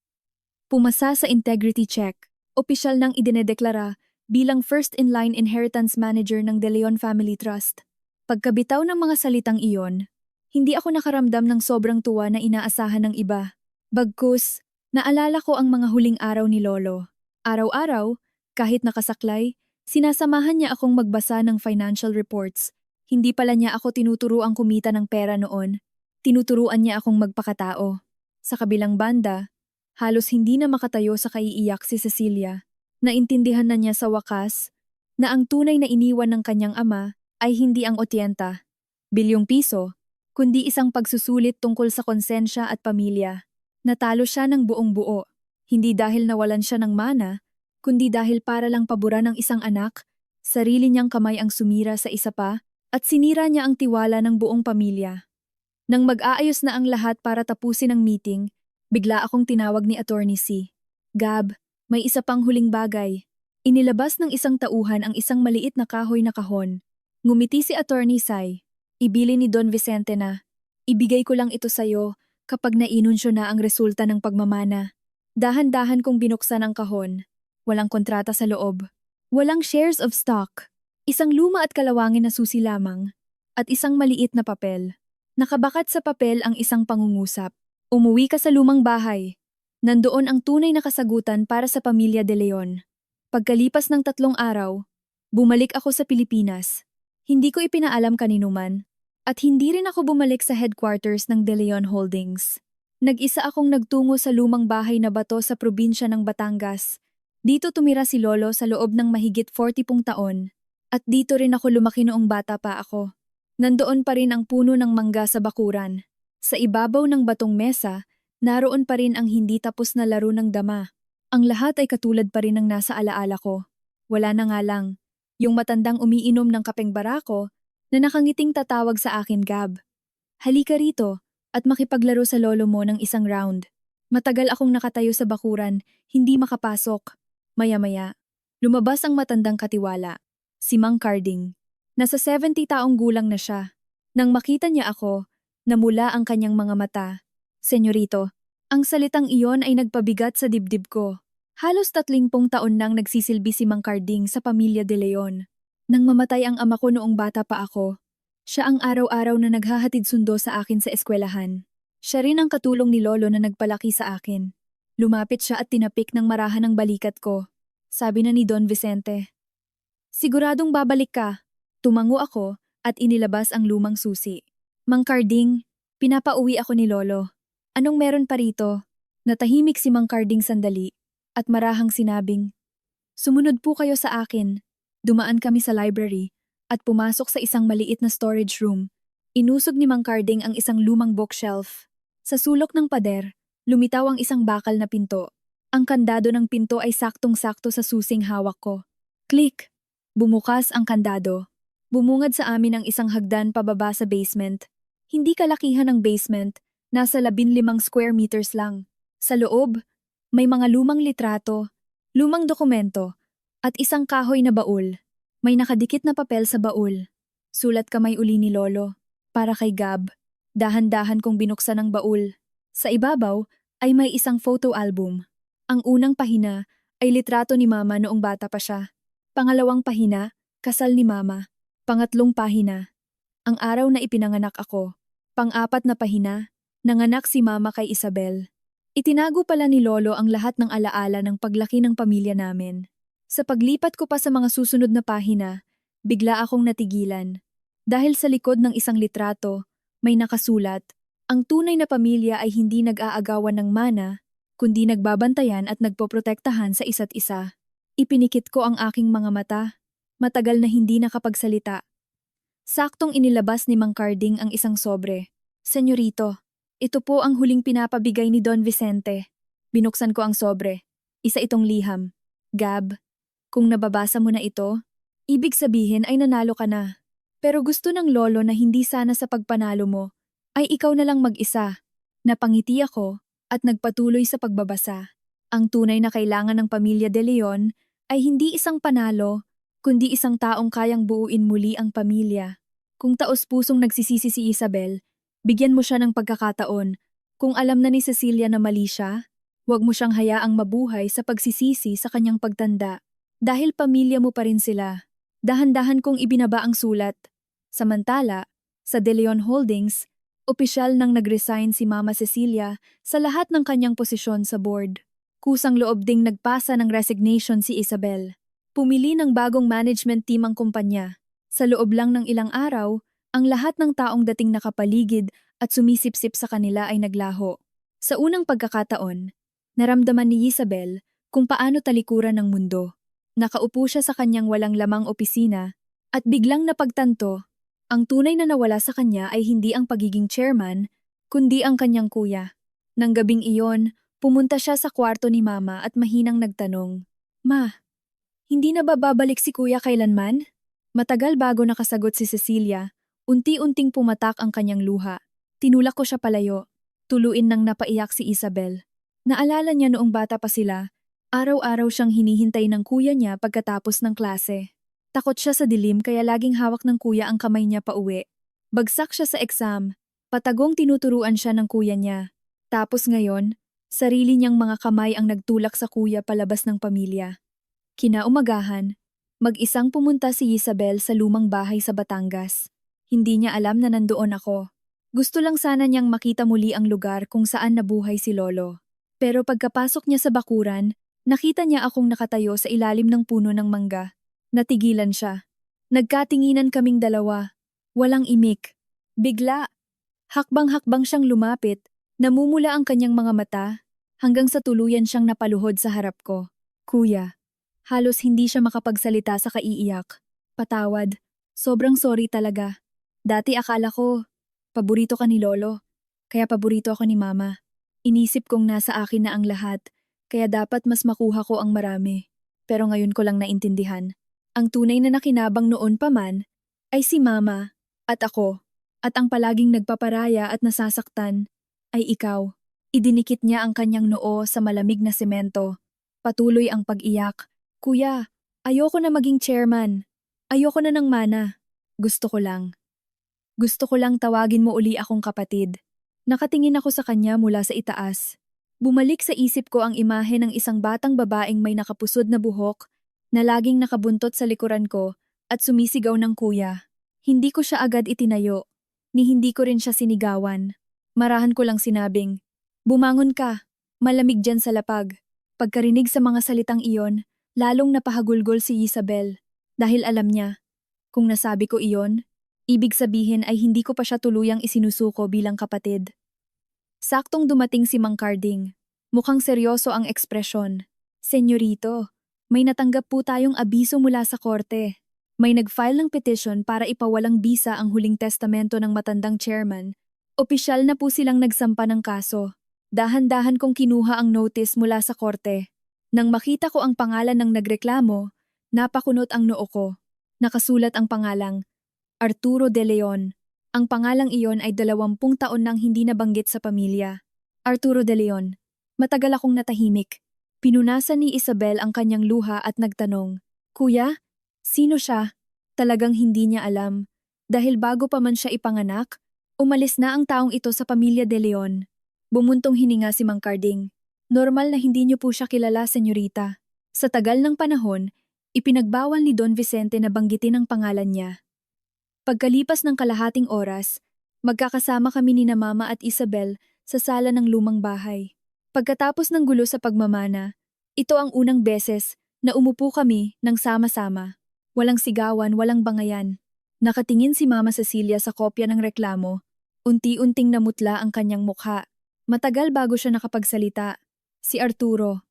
A: pumasa sa integrity check, opisyal nang idinedeklara bilang first-in-line inheritance manager ng De Leon Family Trust. Pagkabitaw ng mga salitang iyon, hindi ako nakaramdam ng sobrang tuwa na inaasahan ng iba. Bagkus, naalala ko ang mga huling araw ni Lolo. Araw-araw, kahit nakasaklay, sinasamahan niya akong magbasa ng financial reports. Hindi pala niya ako tinuturuang kumita ng pera noon. Tinuturuan niya akong magpakatao. Sa kabilang banda, halos hindi na makatayo sa kaiiyak si Cecilia. Naintindihan na niya sa wakas na ang tunay na iniwan ng kanyang ama ay hindi ang 80 bilyong piso, kundi isang pagsusulit tungkol sa konsensya at pamilya. Natalo siya ng buong buo, hindi dahil nawalan siya ng mana, kundi dahil para lang paboran ng isang anak, sarili niyang kamay ang sumira sa isa pa at sinira niya ang tiwala ng buong pamilya. Nang mag-aayos na ang lahat para tapusin ang meeting, bigla akong tinawag ni Attorney C. Gab, may isa pang huling bagay. Inilabas ng isang tauhan ang isang maliit na kahoy na kahon. Ngumiti si Attorney Sai. Ibili ni Don Vicente na, ibigay ko lang ito sa'yo kapag nainunsyo na ang resulta ng pagmamana. Dahan-dahan kong binuksan ang kahon. Walang kontrata sa loob. Walang shares of stock. Isang luma at kalawangin na susi lamang. At isang maliit na papel. Nakabakat sa papel ang isang pangungusap. Umuwi ka sa lumang bahay. Nandoon ang tunay na kasagutan para sa pamilya De Leon. Pagkalipas ng 3 araw, bumalik ako sa Pilipinas. Hindi ko ipinaalam kaninuman. At hindi rin ako bumalik sa headquarters ng De Leon Holdings. Nag-isa akong nagtungo sa lumang bahay na bato sa probinsya ng Batangas. Dito tumira si Lolo sa loob ng mahigit 40 taon. At dito rin ako lumaki noong bata pa ako. Nandoon pa rin ang puno ng mangga sa bakuran. Sa ibabaw ng batong mesa, naroon pa rin ang hindi tapos na laro ng dama. Ang lahat ay katulad pa rin ng nasa alaala ko. Wala na nga lang, yung matandang umiinom ng kapeng barako na nakangiting tatawag sa akin, Gab. Halika rito at makipaglaro sa lolo mo ng isang round. Matagal akong nakatayo sa bakuran, hindi makapasok. Maya-maya, lumabas ang matandang katiwala, si Mang Carding. Nasa 70 taong gulang na siya. Nang makita niya ako, namula ang kanyang mga mata. Senyorito, ang salitang iyon ay nagpabigat sa dibdib ko. Halos 30 taon nang nagsisilbi si Mang Carding sa pamilya de Leon. Nang mamatay ang ama ko noong bata pa ako, siya ang araw-araw na naghahatid sundo sa akin sa eskwelahan. Siya rin ang katulong ni Lolo na nagpalaki sa akin. Lumapit siya at tinapik ng marahan ang balikat ko. Sabi na ni Don Vicente, "Siguradong babalik ka." Tumango ako at inilabas ang lumang susi. "Mang Carding, pinapauwi ako ni Lolo. Anong meron pa rito?" Natahimik si Mang Carding sandali at marahang sinabing, "Sumunod po kayo sa akin." Dumaan kami sa library at pumasok sa isang maliit na storage room. Inusog ni Mang Carding ang isang lumang bookshelf. Sa sulok ng pader, lumitaw ang isang bakal na pinto. Ang kandado ng pinto ay saktong-sakto sa susing hawak ko. Click! Bumukas ang kandado. Bumungad sa amin ang isang hagdan pababa sa basement. Hindi kalakihan ang basement, nasa 15 square meters lang. Sa loob, may mga lumang litrato, lumang dokumento, at isang kahoy na baul. May nakadikit na papel sa baul. Sulat kamay uli ni Lolo, para kay Gab. Dahan-dahan kong binuksan ang baul. Sa ibabaw ay may isang photo album. Ang unang pahina ay litrato ni Mama noong bata pa siya. Pangalawang pahina, kasal ni Mama. Pangatlong pahina, ang araw na ipinanganak ako. Pang-apat na pahina, nanganak si Mama kay Isabel. Itinago pala ni Lolo ang lahat ng alaala ng paglaki ng pamilya namin. Sa paglipat ko pa sa mga susunod na pahina, bigla akong natigilan. Dahil sa likod ng isang litrato, may nakasulat, ang tunay na pamilya ay hindi nag-aagawan ng mana, kundi nagbabantayan at nagpoprotektahan sa isa't isa. Ipinikit ko ang aking mga mata. Matagal na hindi nakapagsalita. Saktong inilabas ni Mang Carding ang isang sobre. "Senyorito, ito po ang huling pinapabigay ni Don Vicente." Binuksan ko ang sobre. Isa itong liham. "Gab, kung nababasa mo na ito, ibig sabihin ay nanalo ka na. Pero gusto ng lolo na hindi sana sa pagpanalo mo, ay ikaw na lang mag-isa." Napangiti ako at nagpatuloy sa pagbabasa. Ang tunay na kailangan ng pamilya de Leon ay hindi isang panalo, kundi isang taong kayang buuin muli ang pamilya. Kung taos-pusong nagsisisi si Isabel, bigyan mo siya ng pagkakataon. Kung alam na ni Cecilia na mali siya, huwag mo siyang hayaang mabuhay sa pagsisisi sa kanyang pagtanda. Dahil pamilya mo pa rin sila. Dahan-dahan kong ibinaba ang sulat. Samantala, sa De Leon Holdings, opisyal nang nag-resign si Mama Cecilia sa lahat ng kanyang posisyon sa board. Kusang loob ding nagpasa ng resignation si Isabel. Pumili ng bagong management team ang kumpanya. Sa loob lang ng ilang araw, ang lahat ng taong dating nakapaligid at sumisipsip sa kanila ay naglaho. Sa unang pagkakataon, naramdaman ni Isabel kung paano talikuran ng mundo. Nakaupo siya sa kanyang walang lamang opisina at biglang napagtanto, ang tunay na nawala sa kanya ay hindi ang pagiging chairman, kundi ang kanyang kuya. Nang gabing iyon, pumunta siya sa kwarto ni Mama at mahinang nagtanong, "Ma, hindi na ba babalik si kuya kailanman?" Matagal bago nakasagot si Cecilia, unti-unting pumatak ang kanyang luha. Tinulak ko siya palayo. Tuluin nang napaiyak si Isabel. Naalala niya noong bata pa sila, araw-araw siyang hinihintay ng kuya niya pagkatapos ng klase. Takot siya sa dilim kaya laging hawak ng kuya ang kamay niya pauwi. Bagsak siya sa exam, patagong tinuturuan siya ng kuya niya. Tapos ngayon, sarili niyang mga kamay ang nagtulak sa kuya palabas ng pamilya. Kinaumagahan, mag-isang pumunta si Isabel sa lumang bahay sa Batangas. Hindi niya alam na nandoon ako. Gusto lang sana niyang makita muli ang lugar kung saan nabuhay si Lolo. Pero pagkapasok niya sa bakuran, nakita niya akong nakatayo sa ilalim ng puno ng mangga. Natigilan siya. Nagkatinginan kaming dalawa. Walang imik. Bigla, hakbang-hakbang siyang lumapit, namumula ang kanyang mga mata, hanggang sa tuluyan siyang napaluhod sa harap ko. "Kuya." Halos hindi siya makapagsalita sa kaiiyak. "Patawad. Sobrang sorry talaga. Dati akala ko, paborito ka ni Lolo, kaya paborito ako ni Mama. Inisip kong nasa akin na ang lahat, kaya dapat mas makuha ko ang marami. Pero ngayon ko lang naintindihan. Ang tunay na nakinabang noon pa man, ay si Mama, at ako. At ang palaging nagpaparaya at nasasaktan ay ikaw. Idinikit niya ang kanyang noo sa malamig na semento. Patuloy ang pag-iyak. Kuya, ayoko na maging chairman. Ayoko na ng mana. Gusto ko lang. Gusto ko lang tawagin mo uli akong kapatid. Nakatingin ako sa kanya mula sa itaas. Bumalik sa isip ko ang imahe ng isang batang babaeng may nakapusod na buhok na laging nakabuntot sa likuran ko at sumisigaw ng kuya. Hindi ko siya agad itinayo, ni hindi ko rin siya sinigawan. Marahan ko lang sinabing, "Bumangon ka, malamig dyan sa lapag." Pagkarinig sa mga salitang iyon, lalong napahagulgol si Isabel dahil alam niya, kung nasabi ko iyon, ibig sabihin ay hindi ko pa siya tuluyang isinusuko bilang kapatid. Saktong dumating si Mang Carding. Mukhang seryoso ang ekspresyon. "Senyorito, may natanggap po tayong abiso mula sa korte. May nag-file ng petition para ipawalang bisa ang huling testamento ng matandang chairman. Opisyal na po silang nagsampa ng kaso. Dahan-dahan kong kinuha ang notice mula sa korte. Nang makita ko ang pangalan ng nagreklamo, napakunot ang noo ko. Nakasulat ang pangalang, Arturo de Leon. Ang pangalang iyon ay 20 taon nang hindi nabanggit sa pamilya. Arturo de Leon. Matagal akong natahimik. Pinunasan ni Isabel ang kanyang luha at nagtanong, "Kuya, sino siya?" Talagang hindi niya alam. Dahil bago pa man siya ipanganak, umalis na ang taong ito sa pamilya de Leon. Bumuntong hininga si Mang Carding. "Normal na hindi niyo po siya kilala, senyorita. Sa tagal ng panahon, ipinagbawal ni Don Vicente na banggitin ang pangalan niya." Pagkalipas ng kalahating oras, magkakasama kami ni na Mama at Isabel sa sala ng lumang bahay. Pagkatapos ng gulo sa pagmamana, ito ang unang beses na umupo kami ng sama-sama. Walang sigawan, walang bangayan. Nakatingin si Mama Cecilia sa kopya ng reklamo. Unti-unting namutla ang kanyang mukha. Matagal bago siya nakapagsalita. Si Arturo.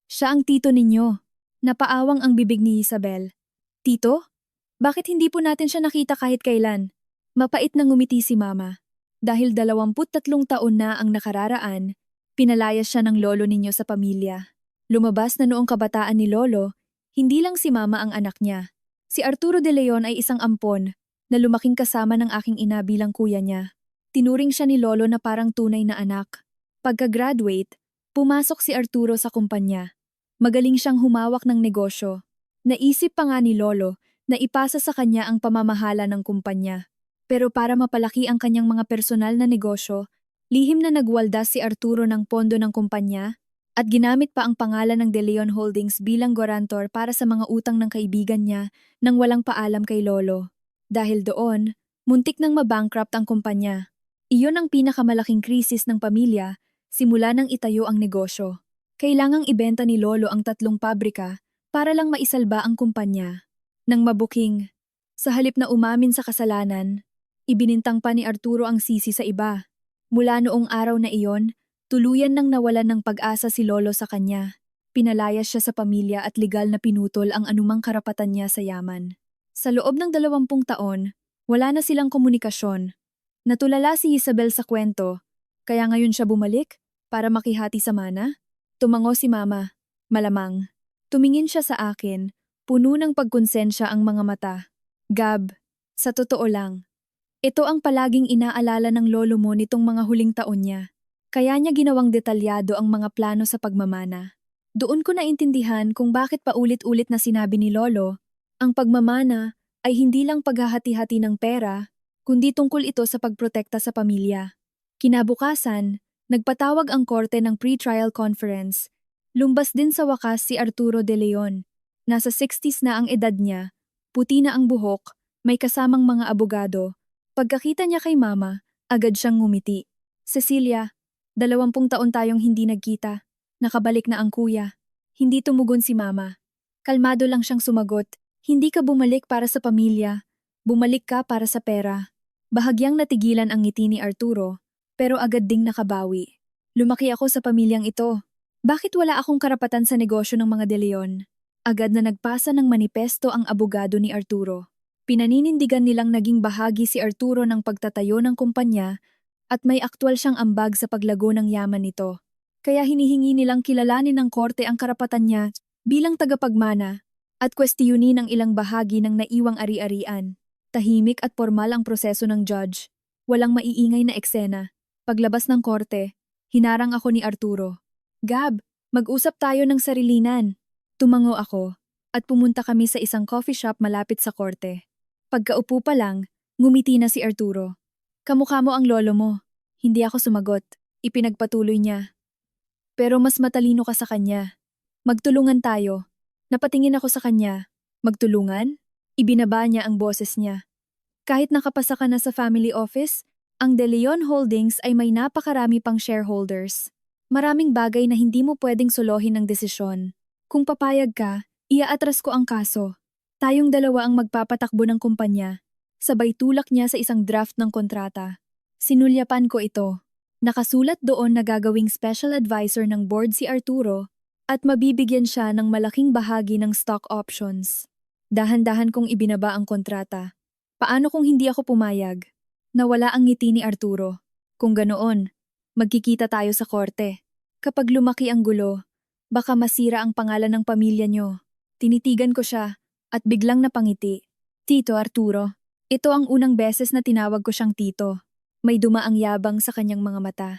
A: "Siya ang tito ninyo." Napaawang ang bibig ni Isabel. "Tito? Bakit hindi po natin siya nakita kahit kailan?" Mapait na ngumiti si Mama. "Dahil 23 taon na ang nakararaan, pinalayas siya ng lolo ninyo sa pamilya. Lumabas na noong kabataan ni Lolo, hindi lang si Mama ang anak niya. Si Arturo de Leon ay isang ampon na lumaking kasama ng aking ina bilang kuya niya. Tinuring siya ni Lolo na parang tunay na anak. Pagka-graduate, pumasok si Arturo sa kumpanya. Magaling siyang humawak ng negosyo. Naisip pa nga ni Lolo na ipasa sa kanya ang pamamahala ng kumpanya. Pero para mapalaki ang kanyang mga personal na negosyo, lihim na nagwaldas si Arturo ng pondo ng kumpanya at ginamit pa ang pangalan ng De Leon Holdings bilang guarantor para sa mga utang ng kaibigan niya nang walang paalam kay Lolo. Dahil doon, muntik nang mabankrupt ang kumpanya. Iyon ang pinakamalaking krisis ng pamilya simula nang itayo ang negosyo. Kailangang ibenta ni Lolo ang 3 pabrika para lang maisalba ang kumpanya. Nang mabuking, sa halip na umamin sa kasalanan, ibinintang pa ni Arturo ang sisi sa iba. Mula noong araw na iyon, tuluyan nang nawalan ng pag-asa si Lolo sa kanya. Pinalayas siya sa pamilya at legal na pinutol ang anumang karapatan niya sa yaman. Sa loob ng 20 taon, wala na silang komunikasyon. Natulala si Isabel sa kwento, kaya ngayon siya bumalik para makihati sa mana? Tumango si Mama, malamang. Tumingin siya sa akin, puno ng pagkonsensya ang mga mata. "Gab, sa totoo lang, ito ang palaging inaalala ng lolo mo nitong mga huling taon niya. Kaya niya ginawang detalyado ang mga plano sa pagmamana. Doon ko naintindihan kung bakit paulit-ulit na sinabi ni Lolo, ang pagmamana ay hindi lang paghahati-hati ng pera, kundi tungkol ito sa pagprotekta sa pamilya." Kinabukasan, nagpatawag ang korte ng pre-trial conference. Lumbas din sa wakas si Arturo de Leon. Nasa 60s na ang edad niya, puti na ang buhok, may kasamang mga abogado. Pagkakita niya kay Mama, agad siyang ngumiti. "Cecilia, 20 taon tayong hindi nagkita. Nakabalik na ang kuya." Hindi tumugon si Mama. Kalmado lang siyang sumagot, "Hindi ka bumalik para sa pamilya. Bumalik ka para sa pera." Bahagyang natigilan ang ngiti ni Arturo, pero agad ding nakabawi. "Lumaki ako sa pamilyang ito. Bakit wala akong karapatan sa negosyo ng mga De Leon?" Agad na nagpasa ng manipesto ang abogado ni Arturo. Pinaninindigan nilang naging bahagi si Arturo ng pagtatayo ng kumpanya at may aktwal siyang ambag sa paglago ng yaman nito. Kaya hinihingi nilang kilalanin ng korte ang karapatan niya bilang tagapagmana at kwestiyunin ang ilang bahagi ng naiwang ari-arian. Tahimik at formal ang proseso ng judge. Walang maiingay na eksena. Paglabas ng korte, hinarang ako ni Arturo. Gab, mag-usap tayo ng sarilinan. Tumango ako at pumunta kami sa isang coffee shop malapit sa korte. Pagkaupo pa lang, ngumiti na si Arturo. Kamukha mo ang lolo mo. Hindi ako sumagot. Ipinagpatuloy niya. Pero mas matalino ka sa kanya. Magtulungan tayo. Napatingin ako sa kanya. Magtulungan? Ibinaba niya ang boses niya. Kahit nakapasa ka na sa family office, ang De Leon Holdings ay may napakarami pang shareholders. Maraming bagay na hindi mo pwedeng solohin ng desisyon. Kung papayag ka, iaatras ko ang kaso. Tayong dalawa ang magpapatakbo ng kumpanya. Sabay tulak niya sa isang draft ng kontrata. Sinulyapan ko ito. Nakasulat doon na gagawing special advisor ng board si Arturo at mabibigyan siya ng malaking bahagi ng stock options. Dahan-dahan kong ibinaba ang kontrata. Paano kung hindi ako pumayag? Nawala ang ngiti ni Arturo. Kung ganoon, magkikita tayo sa korte. Kapag lumaki ang gulo, baka masira ang pangalan ng pamilya niyo. Tinitigan ko siya at biglang napangiti. Tito Arturo, ito ang unang beses na tinawag ko siyang tito. May dumaang yabang sa kanyang mga mata.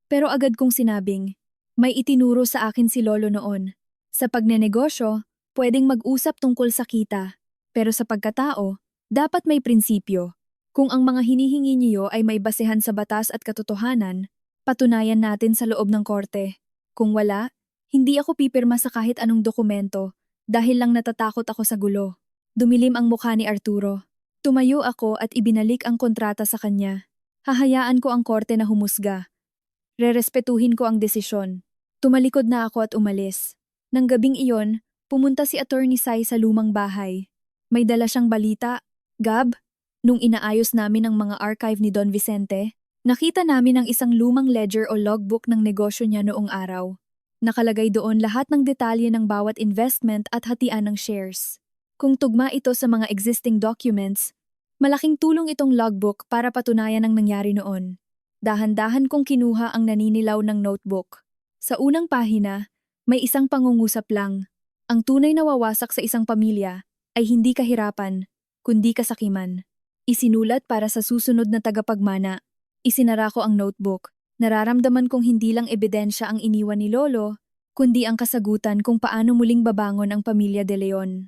A: Pero agad kong sinabing, may itinuro sa akin si Lolo noon. Sa pagnenegosyo, pwedeng mag-usap tungkol sa kita. Pero sa pagkatao, dapat may prinsipyo. Kung ang mga hinihingi niyo ay may basehan sa batas at katotohanan, patunayan natin sa loob ng korte. Kung wala, hindi ako pipirma sa kahit anong dokumento dahil lang natatakot ako sa gulo. Dumilim ang mukha ni Arturo. Tumayo ako at ibinalik ang kontrata sa kanya. Hahayaan ko ang korte na humusga. Rerespetuhin ko ang desisyon. Tumalikod na ako at umalis. Nang gabing iyon, pumunta si Attorney Sai sa lumang bahay. May dala siyang balita. Gab, nung inaayos namin ang mga archive ni Don Vicente, nakita namin ang isang lumang ledger o logbook ng negosyo niya noong araw. Nakalagay doon lahat ng detalye ng bawat investment at hatian ng shares. Kung tugma ito sa mga existing documents, malaking tulong itong logbook para patunayan ang nangyari noon. Dahan-dahan kong kinuha ang naninilaw ng notebook. Sa unang pahina, may isang pangungusap lang. Ang tunay na wawasak sa isang pamilya ay hindi kahirapan, kundi kasakiman. Isinulat para sa susunod na tagapagmana. Isinara ko ang notebook. Nararamdaman kong hindi lang ebidensya ang iniwan ni Lolo, kundi ang kasagutan kung paano muling babangon ang pamilya De Leon.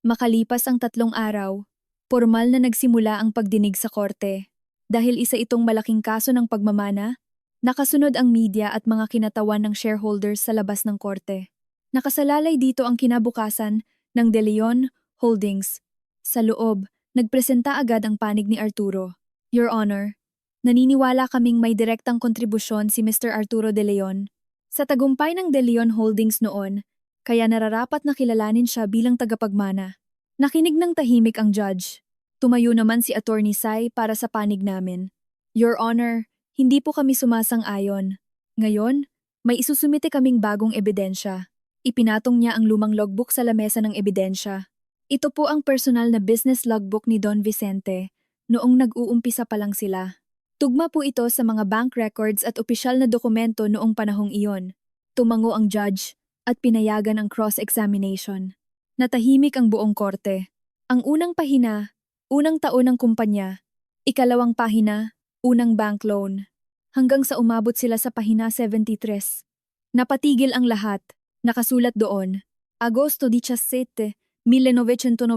A: Makalipas ang 3 araw, formal na nagsimula ang pagdinig sa korte. Dahil isa itong malaking kaso ng pagmamana, nakasunod ang media at mga kinatawan ng shareholders sa labas ng korte. Nakasalalay dito ang kinabukasan ng De Leon Holdings. Sa loob, nagpresenta agad ang panig ni Arturo. Your Honor, naniniwala kaming may direktang kontribusyon si Mr. Arturo De Leon sa tagumpay ng De Leon Holdings noon, kaya nararapat na kilalanin siya bilang tagapagmana. Nakinig ng tahimik ang judge. Tumayo naman si Attorney Sai para sa panig namin. Your Honor, hindi po kami sumasang-ayon. Ngayon, may isusumite kaming bagong ebidensya. Ipinatong niya ang lumang logbook sa lamesa ng ebidensya. Ito po ang personal na business logbook ni Don Vicente noong nag-uumpisa pa lang sila. Tugma po ito sa mga bank records at opisyal na dokumento noong panahong iyon. Tumango ang judge at pinayagan ang cross-examination. Natahimik ang buong korte. Ang unang pahina, unang taon ng kumpanya. Ikalawang pahina, unang bank loan. Hanggang sa umabot sila sa pahina 73. Napatigil ang lahat. Nakasulat doon, Agosto 17, 1999.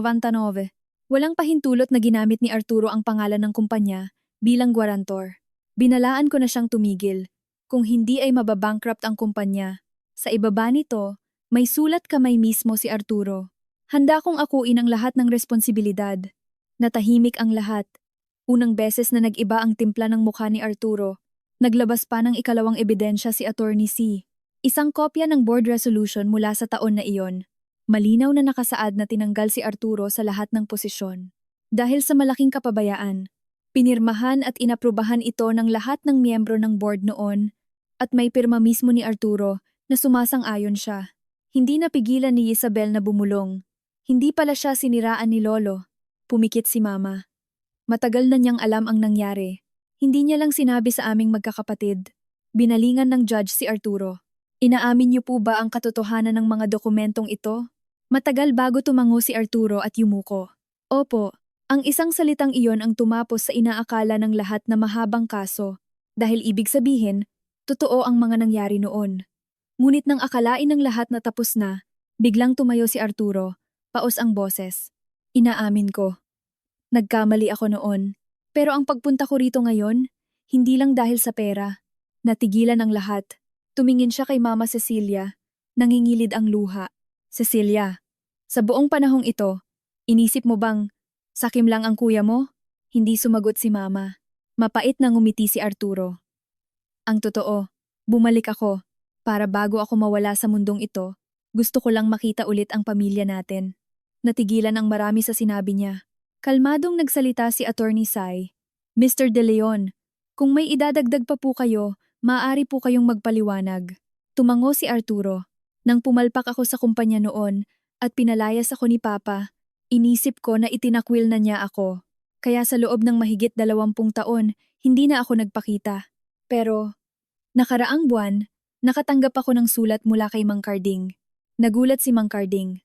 A: Walang pahintulot na ginamit ni Arturo ang pangalan ng kumpanya bilang guarantor. Binalaan ko na siyang tumigil. Kung hindi ay mababankrupt ang kumpanya. Sa ibaba nito, may sulat kamay mismo si Arturo. Handa kong akuin ang lahat ng responsibilidad. Natahimik ang lahat. Unang beses na nag-iba ang timpla ng mukha ni Arturo. Naglabas pa ng ikalawang ebidensya si Attorney C. Isang kopya ng board resolution mula sa taon na iyon. Malinaw na nakasaad na tinanggal si Arturo sa lahat ng posisyon. Dahil sa malaking kapabayaan, pinirmahan at inaprubahan ito ng lahat ng miyembro ng board noon at may pirma mismo ni Arturo na sumasang-ayon siya. Hindi napigilan ni Isabel na bumulong. Hindi pala siya siniraan ni Lolo. Pumikit si Mama. Matagal na niyang alam ang nangyari. Hindi niya lang sinabi sa aming magkakapatid. Binalingan ng judge si Arturo. Inaamin niyo po ba ang katotohanan ng mga dokumentong ito? Matagal bago tumango si Arturo at yumuko. Opo, Ang isang salitang iyon ang tumapos sa inaakala ng lahat na mahabang kaso, dahil ibig sabihin, totoo ang mga nangyari noon. Ngunit nang akalain ng lahat na tapos na, biglang tumayo si Arturo, paos ang boses. Inaamin ko, nagkamali ako noon. Pero ang pagpunta ko rito ngayon, hindi lang dahil sa pera. Natigilan ang lahat. Tumingin siya kay Mama Cecilia. Nangingilid ang luha. Cecilia, sa buong panahong ito, inisip mo bang sakim lang ang kuya mo? Hindi sumagot si Mama. Mapait na ngumiti si Arturo. Ang totoo, bumalik ako. Para bago ako mawala sa mundong ito, gusto ko lang makita ulit ang pamilya natin. Natigilan ang marami sa sinabi niya. Kalmadong nagsalita si Attorney Sai. Mr. De Leon, kung may idadagdag pa po kayo, maaari po kayong magpaliwanag. Tumango si Arturo. Nang pumalpak ako sa kumpanya noon at pinalayas ako ni Papa, inisip ko na itinakwil na niya ako. Kaya sa loob ng mahigit 20 taon, hindi na ako nagpakita. Pero, nakaraang buwan, nakatanggap ako ng sulat mula kay Mang Carding. Nagulat si Mang Carding.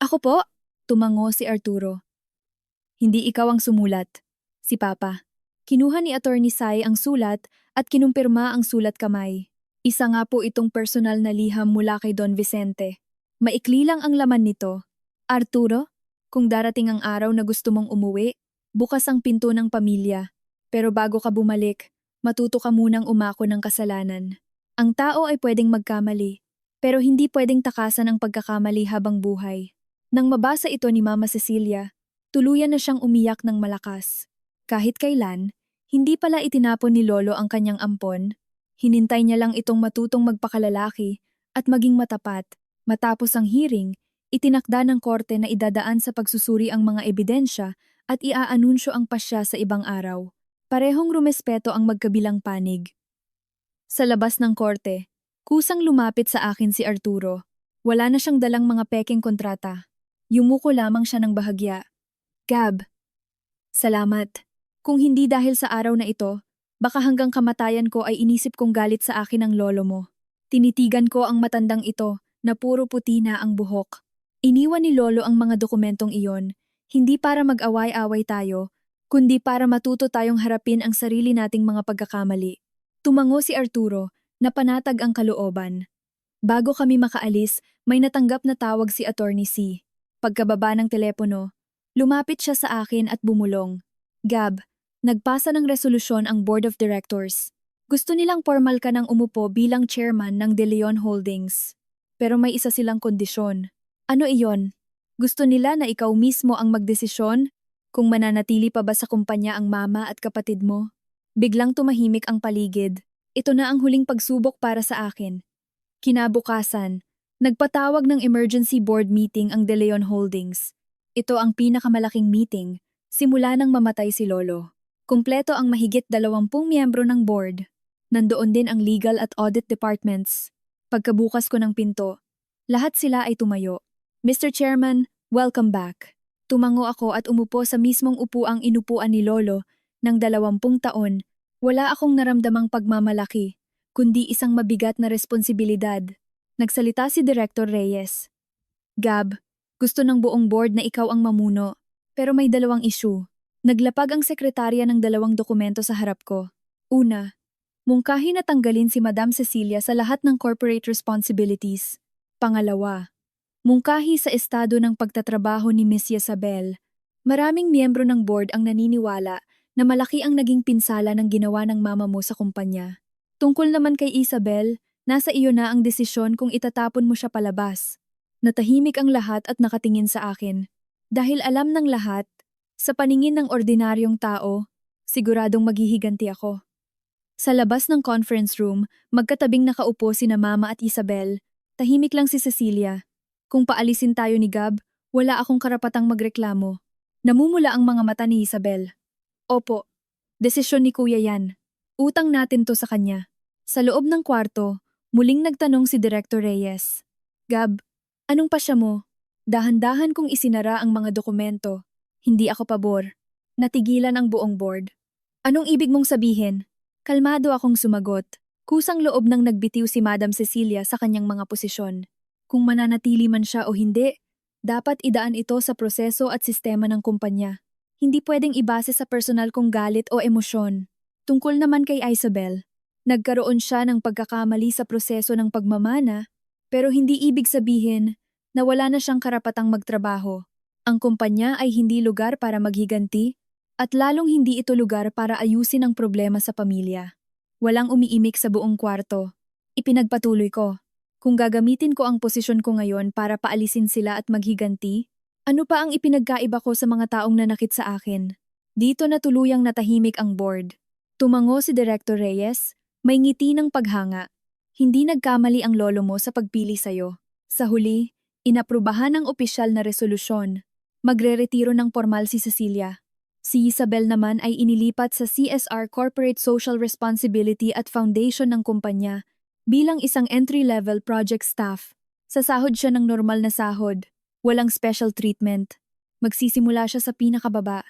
A: Ako po? Tumango si Arturo. Hindi ikaw ang sumulat. Si Papa. Kinuha ni Attorney Sai ang sulat at kinumpirma ang sulat kamay. Isa nga po itong personal na liham mula kay Don Vicente. Maikli lang ang laman nito. Arturo, kung darating ang araw na gusto mong umuwi, bukas ang pinto ng pamilya. Pero bago ka bumalik, matuto ka munang umako ng kasalanan. Ang tao ay pwedeng magkamali, pero hindi pwedeng takasan ang pagkakamali habang buhay. Nang mabasa ito ni Mama Cecilia, tuluyan na siyang umiyak ng malakas. Kahit kailan, hindi pala itinapon ni Lolo ang kanyang ampon. Hinintay niya lang itong matutong magpakalalaki at maging matapat. Matapos ang hearing, itinakda ng korte na idadaan sa pagsusuri ang mga ebidensya at iaanunsyo ang pasya sa ibang araw. Parehong rumespeto ang magkabilang panig. Sa labas ng korte, kusang lumapit sa akin si Arturo. Wala na siyang dalang mga pekeng kontrata. Yumuko lamang siya ng bahagya. Gab, salamat. Kung hindi dahil sa araw na ito, baka hanggang kamatayan ko ay inisip kong galit sa akin ang lolo mo. Tinitigan ko ang matandang ito na puro puti na ang buhok. Iniwan ni Lolo ang mga dokumentong iyon, hindi para mag-away-away tayo, kundi para matuto tayong harapin ang sarili nating mga pagkakamali. Tumango si Arturo, na panatag ang kalooban. Bago kami makaalis, may natanggap na tawag si Attorney C. Pagkababa ng telepono, lumapit siya sa akin at bumulong. Gab, nagpasa ng resolusyon ang Board of Directors. Gusto nilang formal ka ng umupo bilang chairman ng De Leon Holdings. Pero may isa silang kondisyon. Ano iyon? Gusto nila na ikaw mismo ang magdesisyon kung mananatili pa ba sa kumpanya ang mama at kapatid mo? Biglang tumahimik ang paligid. Ito na ang huling pagsubok para sa akin. Kinabukasan, nagpatawag ng emergency board meeting ang De Leon Holdings. Ito ang pinakamalaking meeting, simula nang mamatay si Lolo. Kumpleto ang mahigit 20 miyembro ng board. Nandoon din ang legal at audit departments. Pagkabukas ko ng pinto, lahat sila ay tumayo. Mr. Chairman, welcome back. Tumango ako at umupo sa mismong upuang inupuan ni Lolo ng 20 taon. Wala akong naramdamang pagmamalaki, kundi isang mabigat na responsibilidad. Nagsalita si Director Reyes. Gab, gusto ng buong board na ikaw ang mamuno, pero may 2 issue. Naglapag ang sekretarya ng 2 dokumento sa harap ko. Una, mungkahi na tanggalin si Madam Cecilia sa lahat ng corporate responsibilities. Pangalawa, mungkahi sa estado ng pagtatrabaho ni Miss Isabel. Maraming miyembro ng board ang naniniwala na malaki ang naging pinsala ng ginawa ng mama mo sa kumpanya. Tungkol naman kay Isabel, nasa iyo na ang desisyon kung itatapon mo siya palabas. Natahimik ang lahat at nakatingin sa akin. Dahil alam ng lahat, sa paningin ng ordinaryong tao, siguradong maghihiganti ako. Sa labas ng conference room, magkatabing nakaupo sina Mama at Isabel. Tahimik lang si Cecilia. Kung paalisin tayo ni Gab, wala akong karapatang magreklamo. Namumula ang mga mata ni Isabel. Opo, desisyon ni Kuya yan. Utang natin to sa kanya. Sa loob ng kwarto, muling nagtanong si Director Reyes. Gab, anong pasya mo? Dahan-dahan kong isinara ang mga dokumento. Hindi ako pabor. Natigilan ang buong board. Anong ibig mong sabihin? Kalmado akong sumagot. Kusang loob nang nagbitiw si Madam Cecilia sa kanyang mga posisyon. Kung mananatili man siya o hindi, dapat idaan ito sa proseso at sistema ng kumpanya. hindi pwedeng ibase sa personal kong galit o emosyon. Tungkol naman kay Isabel, nagkaroon siya ng pagkakamali sa proseso ng pagmamana, pero hindi ibig sabihin na wala na siyang karapatang magtrabaho. Ang kumpanya ay hindi lugar para maghiganti, at lalong hindi ito lugar para ayusin ang problema sa pamilya. Walang umiimik sa buong kwarto. Ipinagpatuloy ko. Kung gagamitin ko ang posisyon ko ngayon para paalisin sila at maghiganti, ano pa ang ipinagkaiba ko sa mga taong nanakit sa akin? Dito na tuluyang natahimik ang board. Tumango si Director Reyes, may ngiti ng paghanga. Hindi nagkamali ang lolo mo sa pagpili sa'yo. Sa huli, inaprubahan ng opisyal na resolusyon. Magre-retiro ng formal si Cecilia. Si Isabel naman ay inilipat sa CSR Corporate Social Responsibility at Foundation ng kumpanya bilang isang entry-level project staff. Sasahod siya ng normal na sahod, walang special treatment. Magsisimula siya sa pinakababa.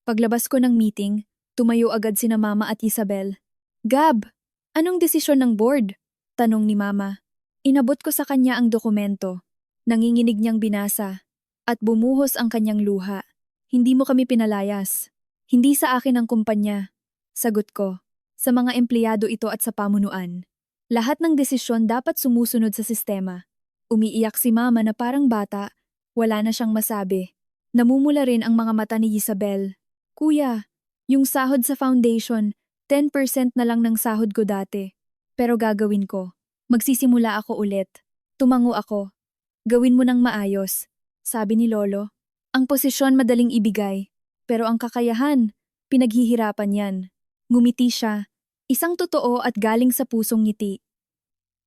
A: Paglabas ko ng meeting, tumayo agad sina Mama at Isabel. Gab, anong desisyon ng board? Tanong ni Mama. Inabot ko sa kanya ang dokumento. Nanginginig niyang binasa at bumuhos ang kanyang luha. Hindi mo kami pinalayas. Hindi sa akin ang kumpanya. Sagot ko. Sa mga empleyado ito at sa pamunuan. Lahat ng desisyon dapat sumusunod sa sistema. Umiiyak si Mama na parang bata. Wala na siyang masabi. Namumula rin ang mga mata ni Isabel. Kuya, yung sahod sa foundation, 10% na lang ng sahod ko dati. Pero gagawin ko. Magsisimula ako ulit. Tumango ako. Gawin mo ng maayos. Sabi ni Lolo. Ang posisyon madaling ibigay, pero ang kakayahan, pinaghihirapan yan. Ngumiti siya, isang totoo at galing sa pusong ngiti.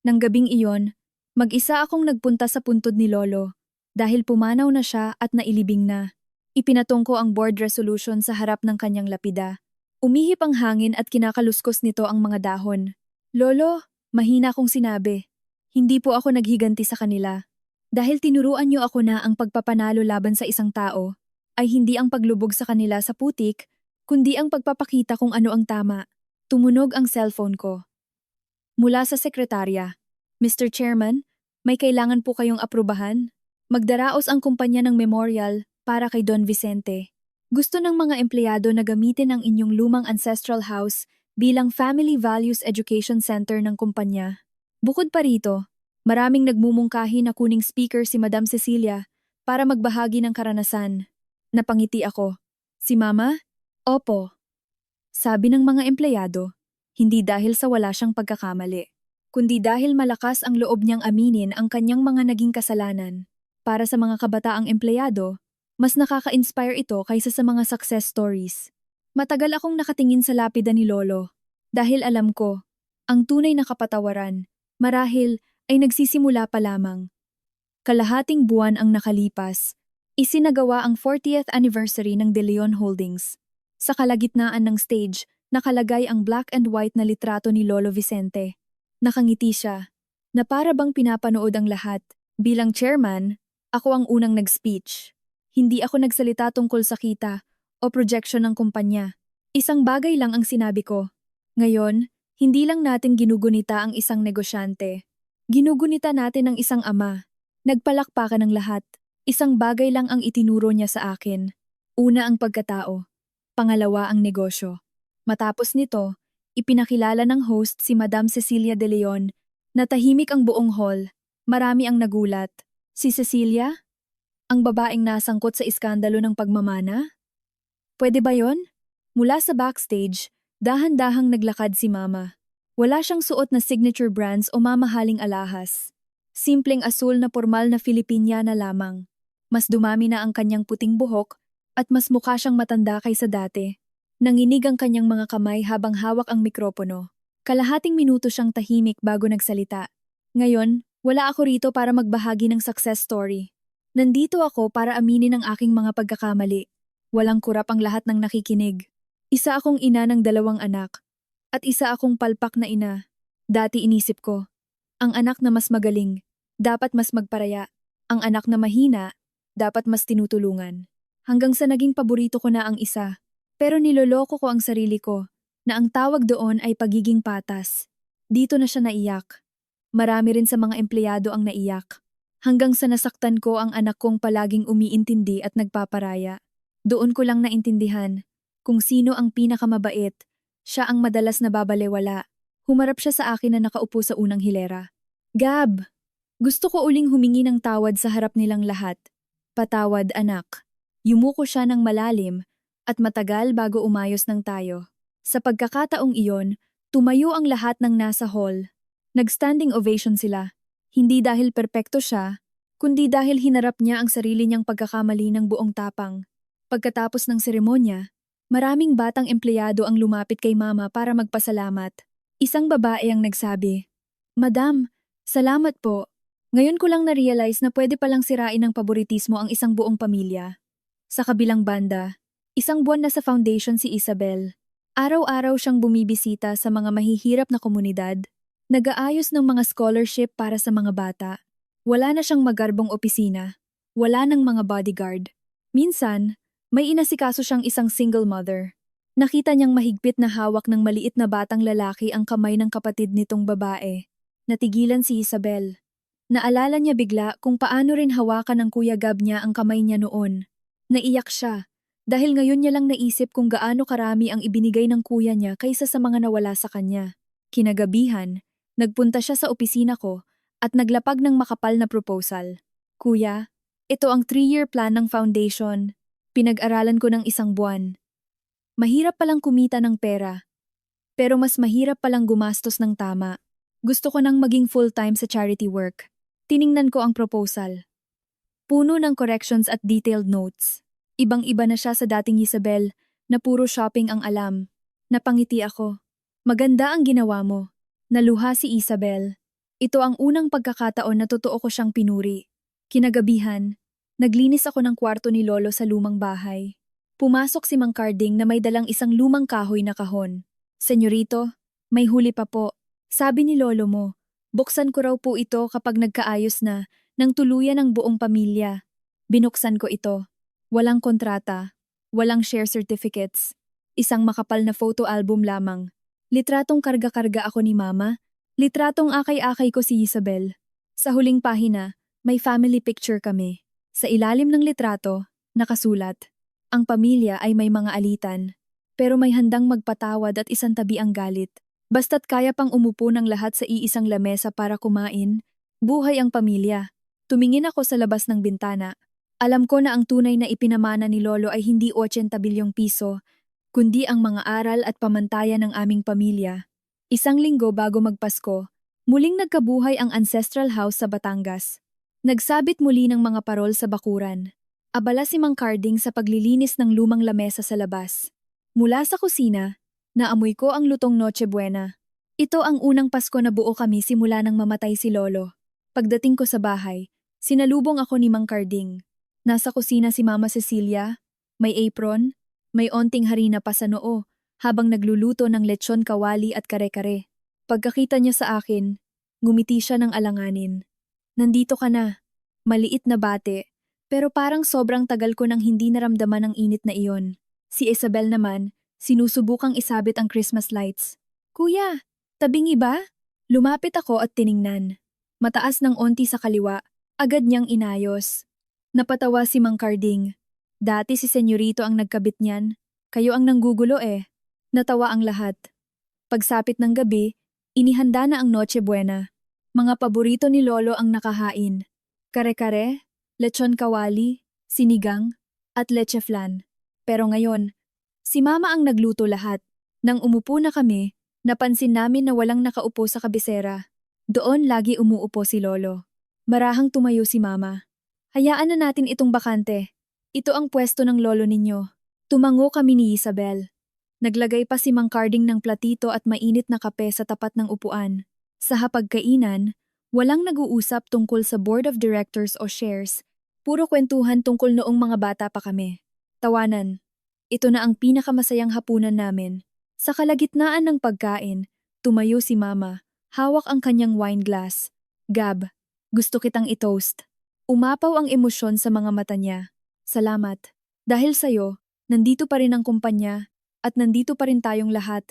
A: Nang gabing iyon, mag-isa akong nagpunta sa puntod ni Lolo, dahil pumanaw na siya at nailibing na. Ipinatong ko ang board resolution sa harap ng kanyang lapida. Umihip ang hangin at kinakaluskos nito ang mga dahon. Lolo, mahina kong sinabi. Hindi po ako naghiganti sa kanila. Dahil tinuruan niyo ako na ang pagpapanalo laban sa isang tao ay hindi ang paglubog sa kanila sa putik, kundi ang pagpapakita kung ano ang tama. Tumunog ang cellphone ko. Mula sa sekretarya, Mr. Chairman, may kailangan po kayong aprubahan. Magdaraos ang kumpanya ng memorial para kay Don Vicente. Gusto ng mga empleyado na gamitin ang inyong lumang ancestral house bilang Family Values Education Center ng kumpanya. Bukod pa rito, maraming nagmumungkahi na kuning speaker si Madam Cecilia para magbahagi ng karanasan. Napangiti ako. Si Mama? Opo. Sabi ng mga empleyado, hindi dahil sa wala siyang pagkakamali, kundi dahil malakas ang loob niyang aminin ang kanyang mga naging kasalanan. Para sa mga kabataang empleyado, mas nakaka-inspire ito kaysa sa mga success stories. Matagal akong nakatingin sa lapida ni Lolo dahil alam ko, ang tunay na kapatawaran, marahil, ay nagsisimula pa lamang. Kalahating buwan ang nakalipas, isinagawa ang 40th anniversary ng De Leon Holdings. Sa kalagitnaan ng stage, nakalagay ang black and white na litrato ni Lolo Vicente. Nakangiti siya, na para bang pinapanood ang lahat. Bilang chairman, ako ang unang nag-speech. Hindi ako nagsalita tungkol sa kita o projection ng kumpanya. Isang bagay lang ang sinabi ko. Ngayon, hindi lang natin ginugunita ang isang negosyante. Ginugunita natin ang isang ama. Nagpalakpakan ng lahat. Isang bagay lang ang itinuro niya sa akin. Una ang pagkatao. Pangalawa ang negosyo. Matapos nito, ipinakilala ng host si Madam Cecilia de Leon na tahimik ang buong hall. Marami ang nagulat. Si Cecilia? Ang babaeng nasangkot sa iskandalo ng pagmamana? Pwede ba yon? Mula sa backstage, dahan-dahang naglakad si Mama. Wala siyang suot na signature brands o mamahaling alahas. Simpleng asul na formal na Filipiniana lamang. Mas dumami na ang kanyang puting buhok at mas mukha siyang matanda kaysa dati. Nanginig ang kanyang mga kamay habang hawak ang mikropono. Kalahating minuto siyang tahimik bago nagsalita. Ngayon, wala ako rito para magbahagi ng success story. Nandito ako para aminin ang aking mga pagkakamali. Walang kurap ang lahat ng nakikinig. Isa akong ina ng 2 anak. At isa akong palpak na ina. Dati inisip ko, ang anak na mas magaling, dapat mas magparaya. Ang anak na mahina, dapat mas tinutulungan. Hanggang sa naging paborito ko na ang isa. Pero niloloko ko ang sarili ko, na ang tawag doon ay pagiging patas. Dito na siya naiyak. Marami rin sa mga empleyado ang naiyak. Hanggang sa nasaktan ko ang anak kong palaging umiintindi at nagpaparaya. Doon ko lang naintindihan kung sino ang pinakamabait. Siya ang madalas nababalewala. Humarap siya sa akin na nakaupo sa unang hilera. Gab, gusto ko uling humingi ng tawad sa harap nilang lahat. Patawad, anak. Yumuko siya ng malalim at matagal bago umayos ng tayo. Sa pagkakataong iyon, tumayo ang lahat ng nasa hall. Nag-standing ovation sila. Hindi dahil perpekto siya, kundi dahil hinarap niya ang sarili niyang pagkakamali ng buong tapang. Pagkatapos ng seremonya, maraming batang empleyado ang lumapit kay mama para magpasalamat. Isang babae ang nagsabi, Madam, salamat po. Ngayon ko lang na-realize na pwede palang sirain ng paboritismo ang isang buong pamilya. Sa kabilang banda, isang buwan na sa foundation si Isabel. Araw-araw siyang bumibisita sa mga mahihirap na komunidad, nag-aayos ng mga scholarship para sa mga bata. Wala na siyang magarbong opisina, wala nang mga bodyguard. Minsan, may inasikaso siyang isang single mother. Nakita niyang mahigpit na hawak ng maliit na batang lalaki ang kamay ng kapatid nitong babae. Natigilan si Isabel. Naalala niya bigla kung paano rin hawakan ng Kuya Gab niya ang kamay niya noon. Naiyak siya, dahil ngayon niya lang naisip kung gaano karami ang ibinigay ng kuya niya kaysa sa mga nawala sa kanya. Kinagabihan, nagpunta siya sa opisina ko at naglapag ng makapal na proposal. Kuya, ito ang 3-year plan ng foundation. Pinag-aralan ko ng isang buwan. Mahirap palang kumita ng pera, pero mas mahirap palang gumastos ng tama. Gusto ko nang maging full-time sa charity work. Tiningnan ko ang proposal. Puno ng corrections at detailed notes. Ibang-iba na siya sa dating Isabel na puro shopping ang alam. Napangiti ako. Maganda ang ginawa mo. Naluha si Isabel. Ito ang unang pagkakataon na totoo ko siyang pinuri. Kinagabihan, naglinis ako ng kwarto ni Lolo sa lumang bahay. Pumasok si Mang Carding na may dalang isang lumang kahoy na kahon. Senyorito, may huli pa po. Sabi ni Lolo mo, buksan ko raw po ito kapag nagkaayos na, nang tuluyan ng buong pamilya. Binuksan ko ito. Walang kontrata, walang share certificates. Isang makapal na photo album lamang. Litratong karga-karga ako ni Mama. Litratong akay-akay ko si Isabel. Sa huling pahina, may family picture kami. Sa ilalim ng litrato, nakasulat, ang pamilya ay may mga alitan, pero may handang magpatawad at isantabi ang galit. Basta't kaya pang umupo ng lahat sa iisang lamesa para kumain, buhay ang pamilya. Tumingin ako sa labas ng bintana. Alam ko na ang tunay na ipinamana ni Lolo ay hindi 80 bilyong piso, kundi ang mga aral at pamantayan ng aming pamilya. Isang linggo bago magpasko, muling nagkabuhay ang ancestral house sa Batangas. Nagsabit muli ng mga parol sa bakuran. Abala si Mang Carding sa paglilinis ng lumang lamesa sa labas. Mula sa kusina, naamoy ko ang lutong Noche Buena. Ito ang unang Pasko na buo kami simula nang mamatay si Lolo. Pagdating ko sa bahay, sinalubong ako ni Mang Carding. Nasa kusina si Mama Cecilia, may apron, may onting harina pa sa noo, habang nagluluto ng lechon kawali at kare-kare. Pagkakita niya sa akin, ngumiti siya ng alanganin. Nandito ka na. Maliit na bate, pero parang sobrang tagal ko nang hindi naramdaman ang init na iyon. Si Isabel naman, sinusubukang isabit ang Christmas lights. Kuya, tabing iba? Lumapit ako at tiningnan. Mataas ng onti sa kaliwa, agad niyang inayos. Napatawa si Mang Carding. Dati si Senyorito ang nagkabit niyan. Kayo ang nanggugulo eh. Natawa ang lahat. Pagsapit ng gabi, inihanda na ang Noche Buena. Mga paborito ni Lolo ang nakahain. Kare-kare, lechon kawali, sinigang, at leche flan. Pero ngayon, si Mama ang nagluto lahat. Nang umupo na kami, napansin namin na walang nakaupo sa kabisera. Doon lagi umuupo si Lolo. Marahang tumayo si Mama. Hayaan na natin itong bakante. Ito ang pwesto ng lolo ninyo. Tumango kami ni Isabel. Naglagay pa si Mang Carding ng platito at mainit na kape sa tapat ng upuan. Sa hapagkainan, walang nag-uusap tungkol sa board of directors o shares. Puro kwentuhan tungkol noong mga bata pa kami. Tawanan. Ito na ang pinakamasayang hapunan namin. Sa kalagitnaan ng pagkain, tumayo si Mama. Hawak ang kanyang wine glass. Gab, gusto kitang i-toast. Umapaw ang emosyon sa mga mata niya. Salamat. Dahil sa'yo, nandito pa rin ang kumpanya at nandito pa rin tayong lahat.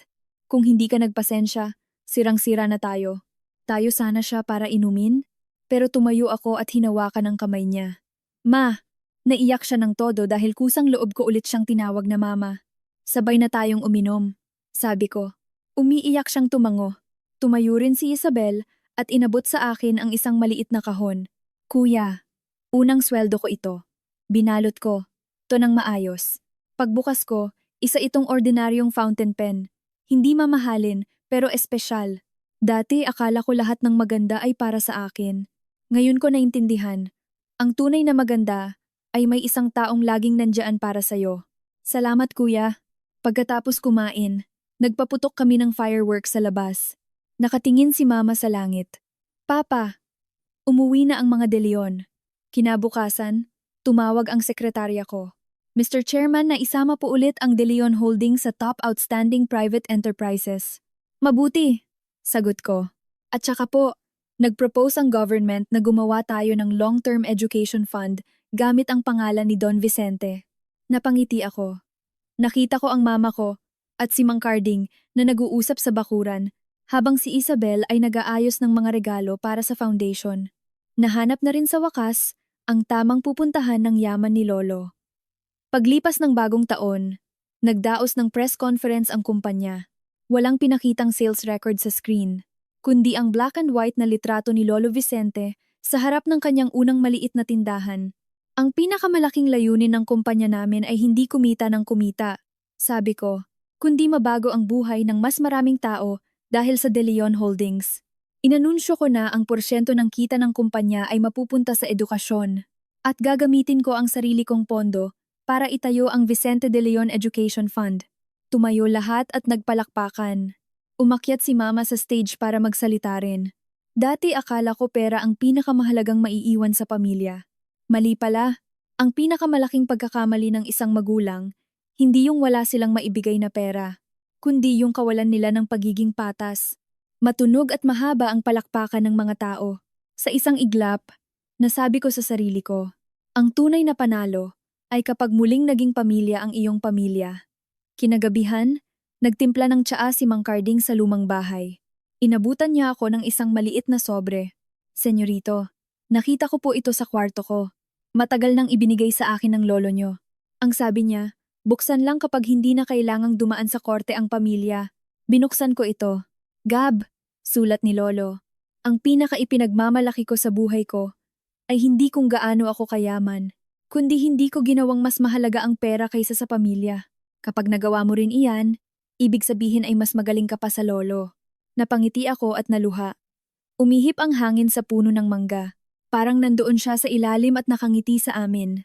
A: Kung hindi ka nagpasensya, sirang-sira na tayo. Tayo sana siya para inumin, pero tumayo ako at hinawakan ang kamay niya. Ma, Naiyak siya ng todo dahil kusang loob ko ulit siyang tinawag na mama. Sabay na tayong uminom. Sabi ko. Umiiyak siyang tumango. Tumayo rin si Isabel at inabot sa akin ang isang maliit na kahon. Kuya, unang sweldo ko ito. Binalot ko. Ito ng maayos. Pagbukas ko, isa itong ordinaryong fountain pen. Hindi mamahalin pero espesyal. Dati akala ko lahat ng maganda ay para sa akin. Ngayon ko naintindihan. Ang tunay na maganda ay may isang taong laging nandyan para sa'yo. Salamat kuya. Pagkatapos kumain, nagpaputok kami ng fireworks sa labas. Nakatingin si mama sa langit. Papa, umuwi na ang mga De Leon. Kinabukasan, tumawag ang sekretarya ko. Mr. Chairman, na isama po ulit ang De Leon Holdings sa Top Outstanding Private Enterprises. Mabuti, sagot ko. At saka po, nag-propose ang government na gumawa tayo ng long-term education fund gamit ang pangalan ni Don Vicente. Napangiti ako. Nakita ko ang mama ko at si Mang Carding na nag-uusap sa bakuran habang si Isabel ay nag-aayos ng mga regalo para sa foundation. Nahanap na rin sa wakas ang tamang pupuntahan ng yaman ni Lolo. Paglipas ng bagong taon, nagdaos ng press conference ang kumpanya. Walang pinakitang sales record sa screen, kundi ang black and white na litrato ni Lolo Vicente sa harap ng kanyang unang maliit na tindahan. Ang pinakamalaking layunin ng kumpanya namin ay hindi kumita ng kumita, sabi ko, kundi mabago ang buhay ng mas maraming tao dahil sa De Leon Holdings. Inanunsyo ko na ang porsyento ng kita ng kumpanya ay mapupunta sa edukasyon at gagamitin ko ang sarili kong pondo para itayo ang Vicente De Leon Education Fund. Tumayo lahat at nagpalakpakan. Umakyat si mama sa stage para magsalita rin. Dati akala ko pera ang pinakamahalagang maiiwan sa pamilya. Mali pala, ang pinakamalaking pagkakamali ng isang magulang, hindi yung wala silang maibigay na pera, kundi yung kawalan nila ng pagiging patas. Matunog at mahaba ang palakpakan ng mga tao. Sa isang iglap, nasabi ko sa sarili ko, ang tunay na panalo ay kapag muling naging pamilya ang iyong pamilya. Kinagabihan, nagtimpla ng tsaa si Mang Carding sa lumang bahay. Inabutan niya ako ng isang maliit na sobre. Senyorito, nakita ko po ito sa kwarto ko. Matagal nang ibinigay sa akin ng lolo nyo. Ang sabi niya, buksan lang kapag hindi na kailangang dumaan sa korte ang pamilya. Binuksan ko ito. Gab, sulat ni lolo. Ang pinaka-ipinagmamalaki ko sa buhay ko ay hindi kung gaano ako kayaman, kundi hindi ko ginawang mas mahalaga ang pera kaysa sa pamilya. Kapag nagawa mo rin iyan, ibig sabihin ay mas magaling ka pa sa lolo. Napangiti ako at naluha. Umihip ang hangin sa puno ng mangga. Parang nandoon siya sa ilalim at nakangiti sa amin.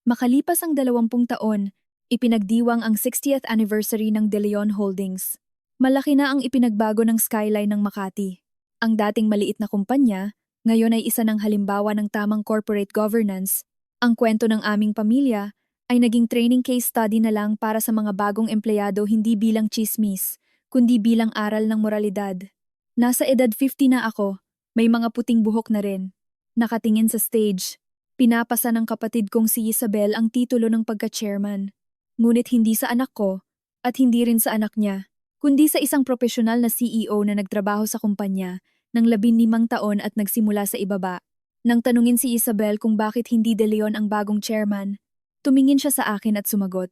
A: Makalipas ang 20 taon, ipinagdiwang ang 60th anniversary ng De Leon Holdings. Malaki na ang ipinagbago ng skyline ng Makati. Ang dating maliit na kumpanya, ngayon ay isa ng halimbawa ng tamang corporate governance. Ang kwento ng aming pamilya ay naging training case study na lang para sa mga bagong empleyado, hindi bilang chismis, kundi bilang aral ng moralidad. Nasa edad 50 na ako, may mga puting buhok na rin. Nakatingin sa stage, pinapasa ng kapatid kong si Isabel ang titulo ng pagka-chairman. Ngunit hindi sa anak ko at hindi rin sa anak niya, kundi sa isang profesional na CEO na nagtrabaho sa kumpanya ng 15 taon at nagsimula sa ibaba. Nang tanungin si Isabel kung bakit hindi De Leon ang bagong chairman, tumingin siya sa akin at sumagot.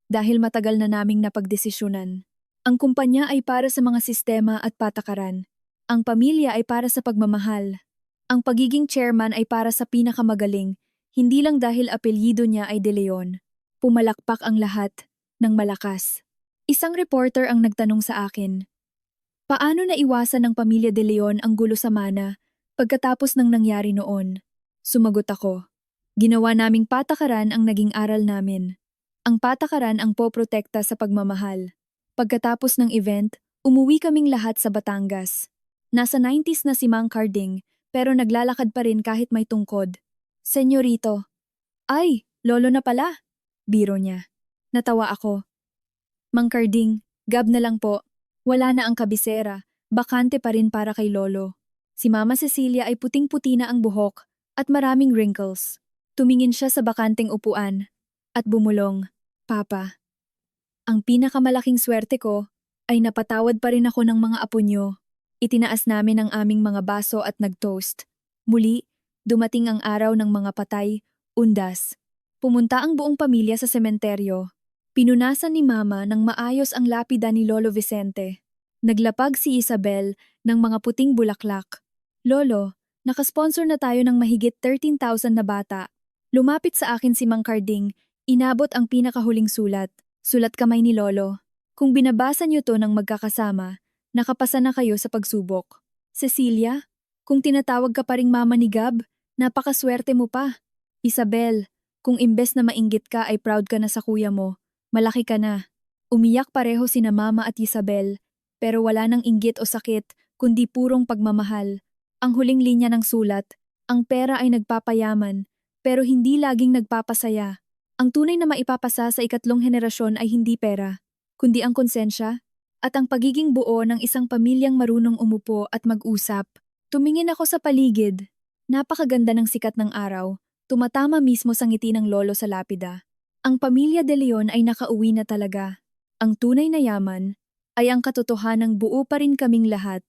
A: Dahil matagal na naming napagdesisyunan. Ang kumpanya ay para sa mga sistema at patakaran. Ang pamilya ay para sa pagmamahal. Ang pagiging chairman ay para sa pinakamagaling, hindi lang dahil apelyido niya ay De Leon. Pumalakpak ang lahat ng malakas. Isang reporter ang nagtanong sa akin, paano naiwasan ng pamilya De Leon ang gulo sa mana pagkatapos ng nangyari noon? Sumagot ako, ginawa naming patakaran ang naging aral namin. Ang patakaran ang poprotekta sa pagmamahal. Pagkatapos ng event, umuwi kaming lahat sa Batangas. Nasa 90s na si Mang Carding, pero naglalakad pa rin kahit may tungkod. Senyorito. Ay, lolo na pala. Biro niya. Natawa ako. Mang Carding, Gab na lang po. Wala na ang kabisera, bakante pa rin para kay lolo. Si Mama Cecilia ay puting-puti na ang buhok at maraming wrinkles. Tumingin siya sa bakanteng upuan at bumulong, Papa, ang pinakamalaking swerte ko ay napatawad pa rin ako ng mga apo niyo. Itinaas namin ang aming mga baso at nag-toast. Muli, dumating ang araw ng mga patay, undas. Pumunta ang buong pamilya sa sementeryo. Pinunasan ni Mama ng maayos ang lapida ni Lolo Vicente. Naglapag si Isabel ng mga puting bulaklak. Lolo, nakasponsor na tayo ng mahigit 13,000 na bata. Lumapit sa akin si Mang Carding, inabot ang pinakahuling sulat. Sulat kamay ni Lolo. Kung binabasa niyo to ng magkakasama, nakapasa na kayo sa pagsubok. Cecilia, kung tinatawag ka pa ring mama ni Gab, napakaswerte mo pa. Isabel, kung imbes na mainggit ka ay proud ka na sa kuya mo, malaki ka na. Umiyak pareho sina Mama at Isabel, pero wala nang inggit o sakit, kundi purong pagmamahal. Ang huling linya ng sulat, ang pera ay nagpapayaman, pero hindi laging nagpapasaya. Ang tunay na maipapasa sa ikatlong henerasyon ay hindi pera, kundi ang konsensya at ang pagiging buo ng isang pamilyang marunong umupo at mag-usap. Tumingin ako sa paligid. Napakaganda ng sikat ng araw, tumatama mismo sa ngiti ng lolo sa lapida. Ang pamilya de Leon ay nakauwi na talaga. Ang tunay na yaman ay ang katotohanang buo pa rin kaming lahat,